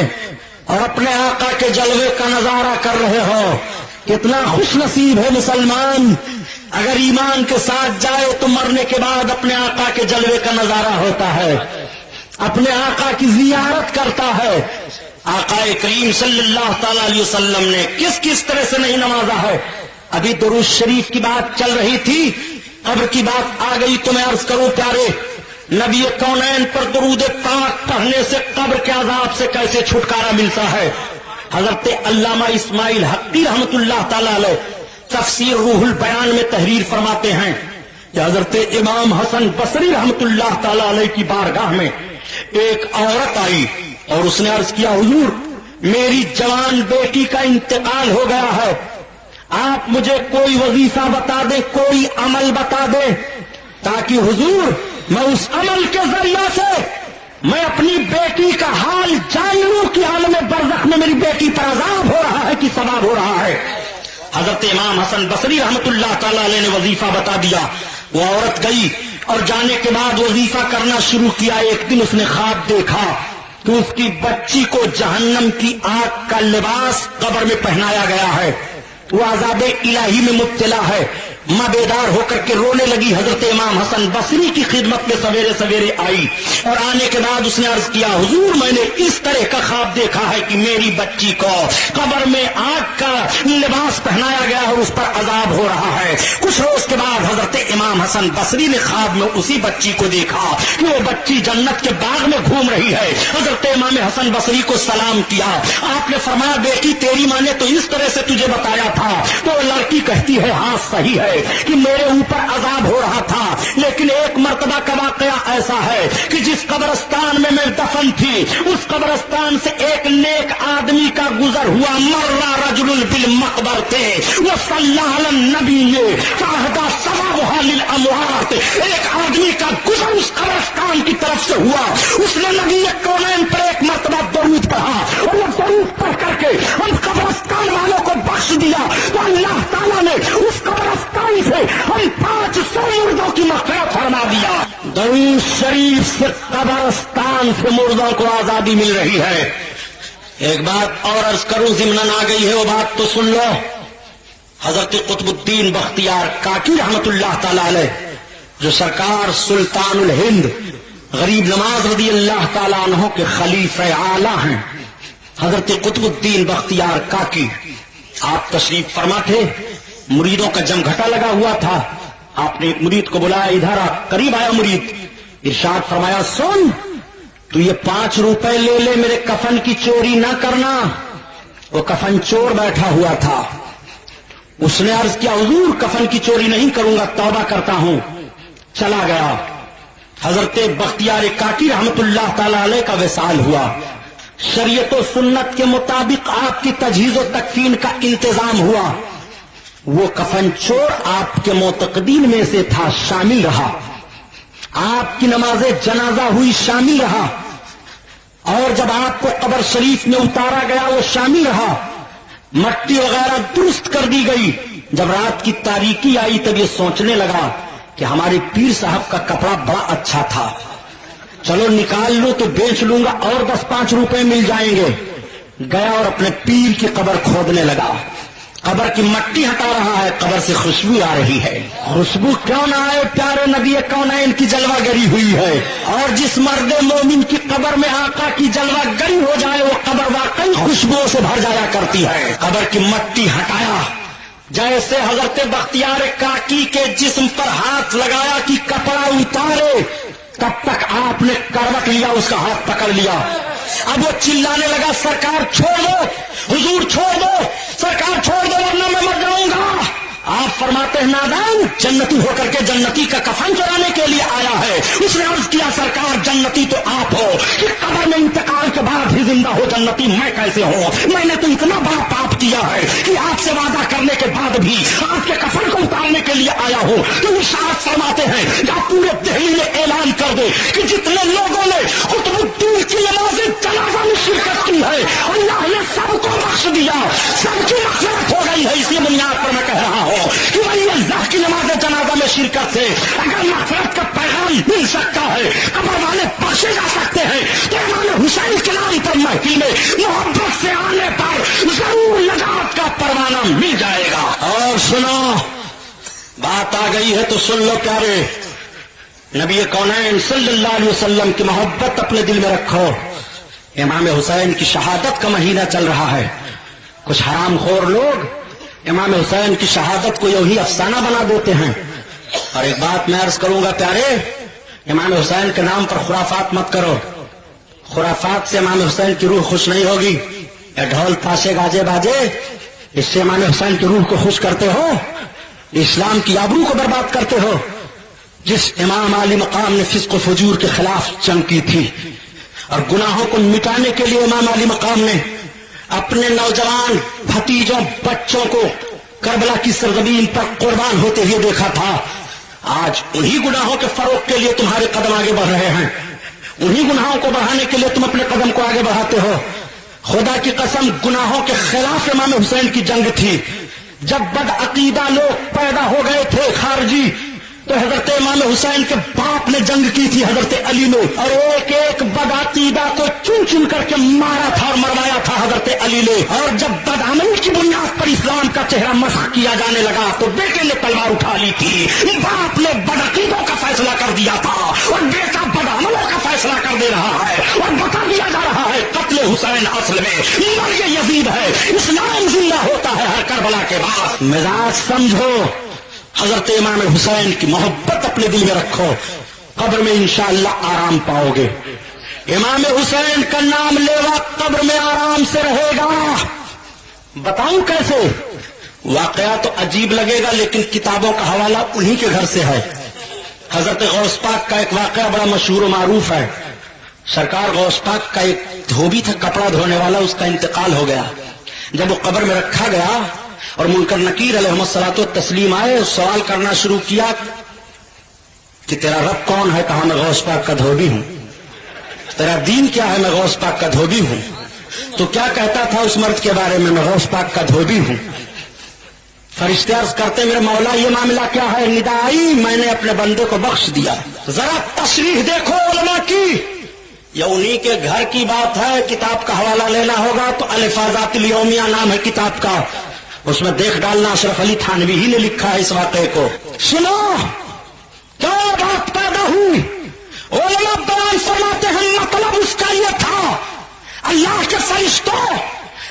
اور اپنے آقا کے جلوے کا نظارہ کر رہے ہو۔ کتنا خوش نصیب ہے مسلمان، اگر ایمان کے ساتھ جائے تو مرنے کے بعد اپنے آقا کے جلوے کا نظارہ ہوتا ہے، اپنے آقا کی زیارت کرتا ہے۔ آقا کریم صلی اللہ تعالی علیہ وسلم نے کس کس طرح سے نہیں نوازا ہے۔ ابھی درود شریف کی بات چل رہی تھی، قبر کی بات آ گئی تو میں عرض کروں پیارے، نبی کونین پر درود پاک پڑھنے سے قبر کے عذاب سے کیسے چھٹکارا ملتا ہے۔ حضرت علامہ اسماعیل حقی رحمت اللہ تعالی علیہ تفسیر روح البیان میں تحریر فرماتے ہیں کہ حضرت امام حسن بصری رحمت اللہ تعالی علیہ کی بارگاہ میں ایک عورت آئی اور اس نے عرض کیا، حضور میری جوان بیٹی کا انتقال ہو گیا ہے، آپ مجھے کوئی وظیفہ بتا دیں، کوئی عمل بتا دیں تاکہ حضور میں اس عمل کے ذریعے سے میں اپنی بیٹی کا حال جان لوں کہ عالم برزخ میں میری بیٹی پر عذاب ہو رہا ہے کہ ثواب ہو رہا ہے۔ حضرت امام حسن بصری رحمت اللہ تعالی علیہ نے وظیفہ بتا دیا، وہ عورت گئی اور جانے کے بعد وظیفہ کرنا شروع کیا۔ ایک دن اس نے خواب دیکھا کہ اس کی بچی کو جہنم کی آگ کا لباس قبر میں پہنایا گیا ہے، وہ عذاب الہی میں مبتلا ہے۔ ماں بیدار ہو کر کے رونے لگی، حضرت امام حسن بصری کی خدمت میں سویرے سویرے آئی اور آنے کے بعد اس نے عرض کیا، حضور میں نے اس طرح کا خواب دیکھا ہے کہ میری بچی کو قبر میں آگ کا لباس پہنایا گیا اور اس پر عذاب ہو رہا ہے۔ کچھ روز کے بعد حضرت امام حسن بصری نے خواب میں اسی بچی کو دیکھا کہ وہ بچی جنت کے باغ میں گھوم رہی ہے۔ حضرت امام حسن بصری کو سلام کیا، آپ نے فرمایا، بیٹی تیری ماں نے تو اس طرح سے تجھے بتایا تھا۔ تو لڑکی کہتی ہے، ہاں صحیح ہے کہ میرے اوپر عذاب ہو رہا تھا، لیکن ایک مرتبہ کا واقعہ ایسا ہے کہ جس قبرستان میں دفن تھی اس قبرستان سے ایک نیک آدمی کا گزر ہوا، مرہ رجل بالمقبرتے وصلی علی النبی فاہدى ثوابها للاموات، ایک آدمی کا گزر اس قبرستان کی طرف سے ہوا، اس نے نبی کونین پر ایک مرتبہ درود پڑھا اور وہ درود پڑھ کر کے ہم قبرستان والوں کو بخش دیا تو اللہ تعالیٰ نے اس قبرستان سے ہم 500 مردوں کی مغفرت فرما دیا۔ درود شریف سے قبرستان سے مردوں کو آزادی مل رہی ہے۔ ایک بات اور عرض کروں، ضمناً آ گئی ہے وہ بات تو سن لو۔ حضرت قطب الدین بختیار کاکی رحمت اللہ تعالی علیہ، جو سرکار سلطان الہند غریب نواز رضی اللہ تعالی عنہ کے خلیفہ اعلی ہیں، حضرت قطب الدین بختیار کاکی، آپ تشریف فرما تھے، مریدوں کا جمگھٹا لگا ہوا تھا، آپ نے ایک مرید کو بلایا، ادھر آ، قریب آیا مرید، ارشاد فرمایا، سن تو یہ 5 روپے لے لے، میرے کفن کی چوری نہ کرنا۔ وہ کفن چور بیٹھا ہوا تھا، اس نے عرض کیا، حضور کفن کی چوری نہیں کروں گا، توبہ کرتا ہوں۔ چلا گیا۔ حضرت بختیار کاکی رحمت اللہ تعالی علیہ کا وصال ہوا، شریعت و سنت کے مطابق آپ کی تجہیز و تکفین کا انتظام ہوا۔ وہ کفن چور آپ کے معتقدین میں سے تھا، شامل رہا، آپ کی نماز جنازہ ہوئی، شامل رہا، اور جب آپ کو قبر شریف میں اتارا گیا وہ شامل رہا، مٹی وغیرہ درست کر دی گئی۔ جب رات کی تاریکی آئی تب یہ سوچنے لگا کہ ہمارے پیر صاحب کا کپڑا بڑا اچھا تھا، چلو نکال لوں تو بیچ لوں گا اور 10-5 روپے مل جائیں گے۔ گیا اور اپنے پیر کی قبر کھودنے لگا، قبر کی مٹی ہٹا رہا ہے، قبر سے خوشبو آ رہی ہے۔ خوشبو کیوں نہ آئے، پیارے نبی کونین کی جلوہ گری ہوئی ہے، اور جس مرد مومن کی قبر میں آقا کی جلوہ گری ہو جائے وہ قبر واقعی خوشبو سے بھر جایا کرتی ہے۔ قبر کی مٹی ہٹایا، جیسے حضرت بختیار کاکی کے جسم پر ہاتھ لگایا کہ کپڑا اتارے، تب تک آپ نے کروٹ لیا، اس کا ہاتھ پکڑ لیا۔ اب وہ چلانے لگا، سرکار چھوڑ دو، حضور چھوڑ دو، سرکار چھوڑ دو ورنہ میں مر جاؤں گا۔ آپ فرماتے ہیں نادان جنتی ہو کر کے جنتی کا کفن چرانے کے لیے آیا ہے. اس نے عرض کیا سرکار جنتی تو آپ ہو کہ قبر میں انتقال کے بعد بھی زندہ ہو جنتی میں کیسے ہوں؟ میں نے تو اتنا بڑا پاپ کیا ہے کہ آپ سے وعدہ کرنے کے بعد بھی آپ کے کفن کو اتارنے کے لیے آیا ہوں. تو ارشاد فرماتے ہیں کہ آپ پورے دہلی میں اعلان کر دے کہ جتنے لوگوں نے قطب الدین کی نماز جنازہ میں شرکت کی ہے اللہ نے سب کو بخش دیا, سب کی مغفرت ہو گئی ہے. اسی بنیاد پر میں کہہ رہا ہوں کہ وہی اللہ کی نماز جنازہ میں شرکت سے اگر مغفرت کا پیغام مل سکتا ہے, قبر والے بخشے جا سکتے ہیں, تو امام حسین کے نام پر محفل میں محبت سے آنے پر ضرور نجات کا پروانہ مل جائے گا. اور سنو, بات آ گئی ہے تو سن لو پیارے. نبی کونین صلی اللہ علیہ وسلم کی محبت اپنے دل میں رکھو. امام حسین کی شہادت کا مہینہ چل رہا ہے. کچھ حرام خور لوگ امام حسین کی شہادت کو یوں ہی افسانہ بنا دیتے ہیں. اور ایک بات میں عرض کروں گا پیارے, امام حسین کے نام پر خرافات مت کرو. خرافات سے امام حسین کی روح خوش نہیں ہوگی. یا ڈھول تاشے گاجے باجے اس سے امام حسین کی روح کو خوش کرتے ہو, اسلام کی آبرو کو برباد کرتے ہو. جس امام علی مقام نے فسق و فجور کے خلاف جنگ کی تھی اور گناہوں کو مٹانے کے لیے امام علی مقام نے اپنے نوجوان بھتیجوں بچوں کو کربلا کی سرزمین پر قربان ہوتے ہوئے دیکھا تھا, آج انہی گناہوں کے فروغ کے لیے تمہارے قدم آگے بڑھ رہے ہیں. انہی گناہوں کو بڑھانے کے لیے تم اپنے قدم کو آگے بڑھاتے ہو. خدا کی قسم گناہوں کے خلاف امام حسین کی جنگ تھی. جب بد عقیدہ لوگ پیدا ہو گئے تھے خارجی, تو حضرت امام حسین کے باپ نے جنگ کی تھی حضرت علی نے, اور ایک ایک بد عقیدہ کو چن چن کر کے مارا تھا اور مروایا تھا حضرت علی نے. اور جب بدعملی کی بنیاد پر اسلام کا چہرہ مسخ کیا جانے لگا تو بیٹے نے تلوار اٹھا لی تھی. باپ نے بد عقیدوں کا فیصلہ کر دیا تھا اور بیٹا بدعملوں کا فیصلہ کر دے رہا ہے, اور بتا دیا جا رہا ہے قتل حسین اصل میں مرگ یزید ہے, اسلام زندہ ہوتا ہے ہر کربلا کے بعد. مزاج سمجھو, حضرت امام حسین کی محبت اپنے دل میں رکھو, قبر میں انشاءاللہ آرام پاؤ گے. امام حسین کا نام لیوا قبر میں آرام سے رہے گا. بتاؤں کیسے؟ واقعہ تو عجیب لگے گا لیکن کتابوں کا حوالہ انہی کے گھر سے ہے. حضرت غوث پاک کا ایک واقعہ بڑا مشہور و معروف ہے. سرکار غوث پاک کا ایک دھوبی تھا کپڑا دھونے والا, اس کا انتقال ہو گیا. جب وہ قبر میں رکھا گیا اور منکر نکیر علیہ الصلوۃ والتسلیم آئے, سوال کرنا شروع کیا کہ تیرا رب کون ہے؟ کہا میں غوث پاک کا دھوبی ہوں. تیرا دین کیا ہے؟ میں غوث پاک کا دھوبی ہوں. تو کیا کہتا تھا اس مرد کے بارے میں غوث پاک کا دھوبی ہوں. فرشتے عرض کرتے میرے مولا یہ معاملہ کیا ہے؟ ندا آئی میں نے اپنے بندے کو بخش دیا. ذرا تشریح دیکھو علماء کی, یہ انہی کے گھر کی بات ہے. کتاب کا حوالہ لینا ہوگا تو الفاظات الیومیہ نام ہے کتاب کا, اس میں دیکھ ڈالنا. اشرف علی تھانوی ہی نے لکھا ہے اس واقعے کو. سنو کیا بات پیدا ہوئی. علماء بیان فرماتے ہیں مطلب اس کا یہ تھا, اللہ کے فرشتوں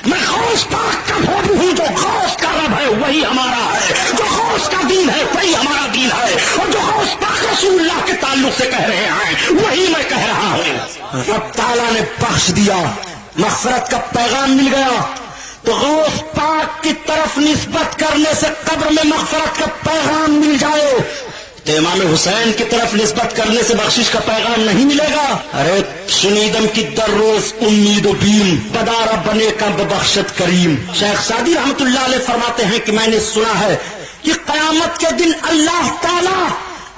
میں غوث پاک کا دھوبی ہوں. جو غوث کا رب ہے وہی ہمارا ہے, جو غوث کا دین ہے وہی ہمارا دین ہے, اور جو غوث پاک رسول اللہ کے تعلق سے کہہ رہے ہیں وہی میں کہہ رہا ہوں. رب تعالیٰ نے بخش دیا, مغفرت کا پیغام مل گیا. تو غوث پاک کی طرف نسبت کرنے سے قبر میں مغفرت کا پیغام مل جائے, تو امام حسین کی طرف نسبت کرنے سے بخشش کا پیغام نہیں ملے گا. ارے شنیدم کی در روز امید و بیم بدارہ بنے کا ببخشت کریم. شیخ سعدی رحمت اللہ علیہ فرماتے ہیں کہ میں نے سنا ہے کہ قیامت کے دن اللہ تعالیٰ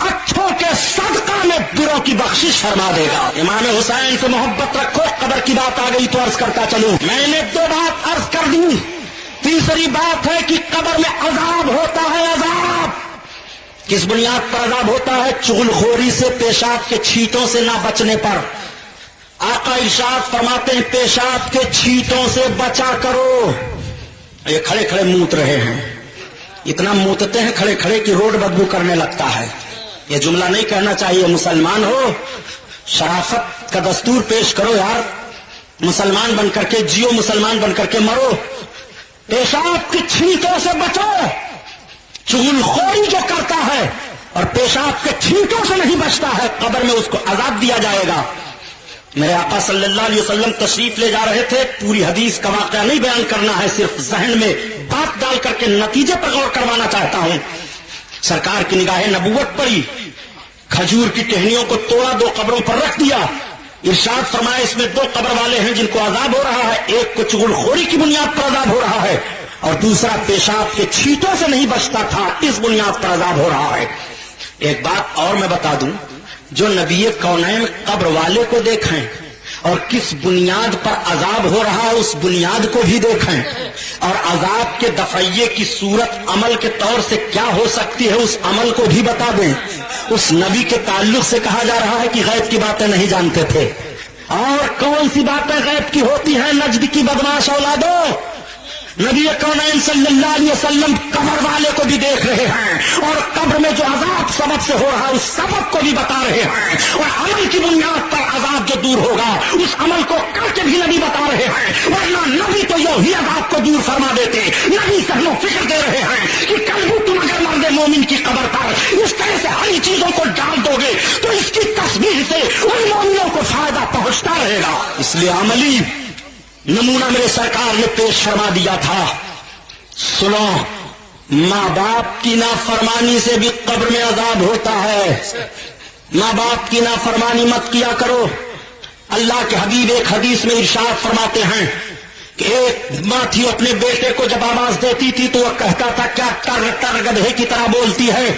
اچھوں کے صدقہ میں بروں کی بخشش فرما دے گا. امام حسین سے محبت رکھو. قبر کی بات آ گئی تو عرض کرتا چلوں. میں نے 2 بات عرض کر دی. تیسری بات ہے کہ قبر میں عذاب ہوتا ہے. عذاب کس بنیاد پر عذاب ہوتا ہے؟ چغل خوری سے, پیشاب کے چھینٹوں سے نہ بچنے پر. آقا ارشاد فرماتے ہیں پیشاب کے چھینٹوں سے بچا کرو. یہ کھڑے کھڑے موت رہے ہیں, اتنا موتتے ہیں کھڑے کھڑے کہ روڈ بدبو کرنے لگتا ہے. یہ جملہ نہیں کہنا چاہیے. مسلمان ہو, شرافت کا دستور پیش کرو یار. مسلمان بن کر کے جیو, مسلمان بن کر کے مرو. پیشاب کی چھینٹوں سے بچو. چغل خوری جو کرتا ہے اور پیشاب کے چھینٹوں سے نہیں بچتا ہے, قبر میں اس کو عذاب دیا جائے گا. میرے آقا صلی اللہ علیہ وسلم تشریف لے جا رہے تھے. پوری حدیث کا واقعہ نہیں بیان کرنا ہے, صرف ذہن میں بات ڈال کر کے نتیجے پر غور کروانا چاہتا ہوں. سرکار کی نگاہ نبوت پڑی, کھجور کی ٹہنیوں کو توڑا, 2 قبروں پر رکھ دیا. ارشاد فرمایا اس میں 2 قبر والے ہیں جن کو عذاب ہو رہا ہے. ایک کو چغل خوری کی بنیاد پر عذاب ہو رہا ہے, اور دوسرا پیشاب کے چھینٹوں سے نہیں بچتا تھا, اس بنیاد پر عذاب ہو رہا ہے. ایک بات اور میں بتا دوں, جو نبی کونین قبر والے کو دیکھیں اور کس بنیاد پر عذاب ہو رہا ہے اس بنیاد کو بھی دیکھیں, اور عذاب کے دفعیے کی صورت عمل کے طور سے کیا ہو سکتی ہے اس عمل کو بھی بتا دیں. اس نبی کے تعلق سے کہا جا رہا ہے کہ غیب کی باتیں نہیں جانتے تھے. اور کون سی باتیں غیب کی ہوتی ہیں نجد کی بدماش اولادوں؟ نبی کونین صلی اللہ علیہ وسلم قبر والے کو بھی دیکھ رہے ہیں, اور قبر میں جو عذاب سبب سے ہو رہا ہے اس سبب کو بھی بتا رہے ہیں, اور عمل کی بنیاد پر عذاب جو دور ہوگا اس عمل کو کر کے بھی نبی بتا رہے ہیں. ورنہ نبی تو یہ ہی عذاب کو دور فرما دیتے. نبی سہم و فکر دے رہے ہیں کہ کل بھی تم اگر مرد مومن کی قبر پر اس طرح سے ہری چیزوں کو ڈال دو گے تو اس کی تصویر سے ان مومنوں کو فائدہ پہنچتا رہے گا. اس لیے عملی نمونہ میرے سرکار نے پیش فرما دیا تھا. سنو, ماں باپ کی نافرمانی سے بھی قبر میں عذاب ہوتا ہے. ماں باپ کی نافرمانی مت کیا کرو. اللہ کے حبیب ایک حدیث میں ارشاد فرماتے ہیں کہ ایک ماں تھی, اپنے بیٹے کو جب آواز دیتی تھی تو وہ کہتا تھا کیا ٹر ٹر گدھے کی طرح بولتی ہے.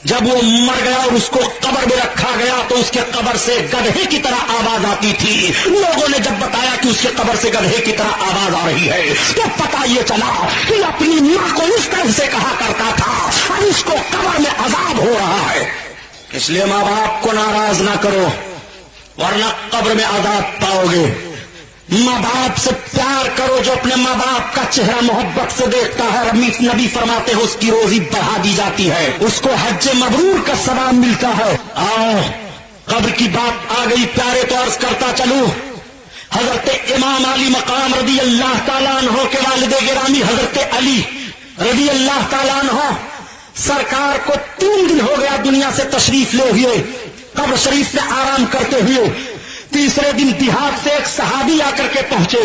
جب وہ مر گیا اور اس کو قبر میں رکھا گیا تو اس کے قبر سے گدھے کی طرح آواز آتی تھی. لوگوں نے جب بتایا کہ اس کے قبر سے گدھے کی طرح آواز آ رہی ہے تو پتہ یہ چلا کہ اپنی ماں کو اس طرح سے کہا کرتا تھا اور اس کو قبر میں عذاب ہو رہا ہے. اس لیے ماں باپ کو ناراض نہ کرو ورنہ قبر میں عذاب پاؤ گے. ماں باپ سے پیار کرو, جو اپنے ماں باپ کا چہرہ محبت سے دیکھتا ہے نبی فرماتے ہیں اس کی روزی بڑھا دی جاتی ہے, اس کو حج مبرور کا ثواب ملتا ہے. آؤ قبر کی بات آ گئی پیارے تو عرض کرتا چلوں. حضرت امام علی مقام رضی اللہ تعالیٰ عنہ کے والد گرامی حضرت علی رضی اللہ تعالیٰ عنہ سرکار کو 3 دن ہو گیا دنیا سے تشریف لے ہوئے, قبر شریف میں آرام کرتے ہوئے. تیسرے دن دیہات سے ایک صحابی آ کر کے پہنچے.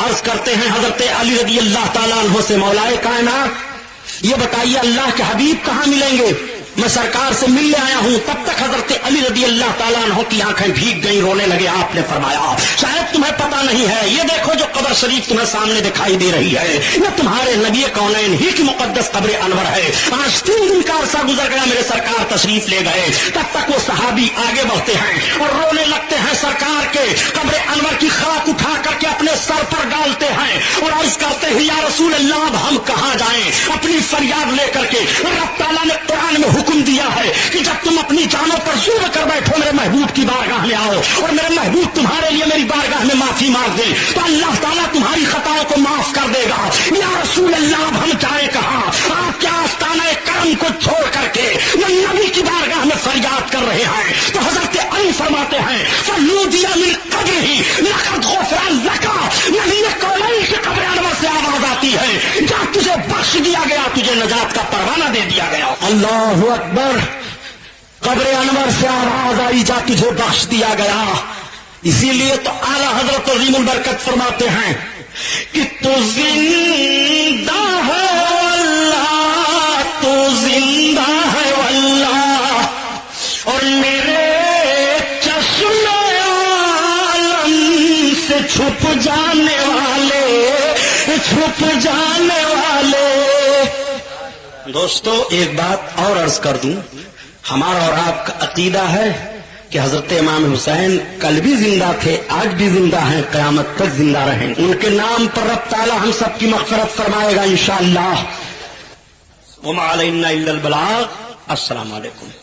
عرض کرتے ہیں حضرت علی رضی اللہ تعالیٰ عنہ سے, مولائے کائنات یہ بتائیے اللہ کے حبیب کہاں ملیں گے؟ میں سرکار سے ملنے آیا ہوں. تب تک حضرت علی رضی اللہ تعالیٰ عنہ کی آنکھیں بھیگ گئی, رونے لگے. آپ نے فرمایا شاید تمہیں پتا نہیں ہے, یہ دیکھو جو قبر شریف تمہیں سامنے دکھائی دے رہی ہے یہ تمہارے نبی کونین ہی کی مقدس قبر انور ہے. آج 3 دن کا عرصہ گزر گیا, میرے سرکار تشریف لے گئے. تب تک وہ صحابی آگے بڑھتے ہیں اور رونے لگتے ہیں. سرکار کے قبر انور کی خاک اٹھا کر کے اپنے سر پر ڈالتے ہیں اور عرض کرتے ہیں یا رسول اللہ اب ہم کہاں جائیں؟ اپنی فریاد لے کر کے رب تعالیٰ نے قرآن میں حکم دیا ہے کہ جب تم اپنی جانوں پر زور کر بیٹھو میرے محبوب کی بارگاہ میں آؤ اور میرے محبوب تمہارے لیے میری بارگاہ میں معافی مانگ دے تو اللہ تعالیٰ تمہاری خطاؤں کو معاف کر دے گا. یا رسول اللہ اب ہم جائیں کہاں؟ آپ کیا آستانہ کرم کو چھوڑ کر کے وہ نبی کی بارگاہ میں فریاد کر رہے ہیں. تو حضرت علی فرماتے ہیں فلودی من قبرہ لقد غفر لک, نبی کونین کی قبر انور سے آواز آتی ہے جا تجھے بخش دیا گیا, تجھے نجات کا پروانہ دے دیا گیا. اللہ اکبر, قبر انور سے آواز آئی جا تجھے بخش دیا گیا. اسی لیے تو اعلیٰ حضرت عظیم البرکت فرماتے ہیں کہ تو زندہ ہے اللہ, تو زندہ ہے اللہ, اور میرے چشم عالم سے چھپ جانے والے, چھپ جانے والے. دوستو ایک بات اور عرض کر دوں, ہمارا اور آپ کا عقیدہ ہے کہ حضرت امام حسین کل بھی زندہ تھے, آج بھی زندہ ہیں, قیامت تک زندہ رہیں. ان کے نام پر رب تعالی ہم سب کی مغفرت فرمائے گا انشاءاللہ. وما علینا الا البلاغ. السلام علیکم.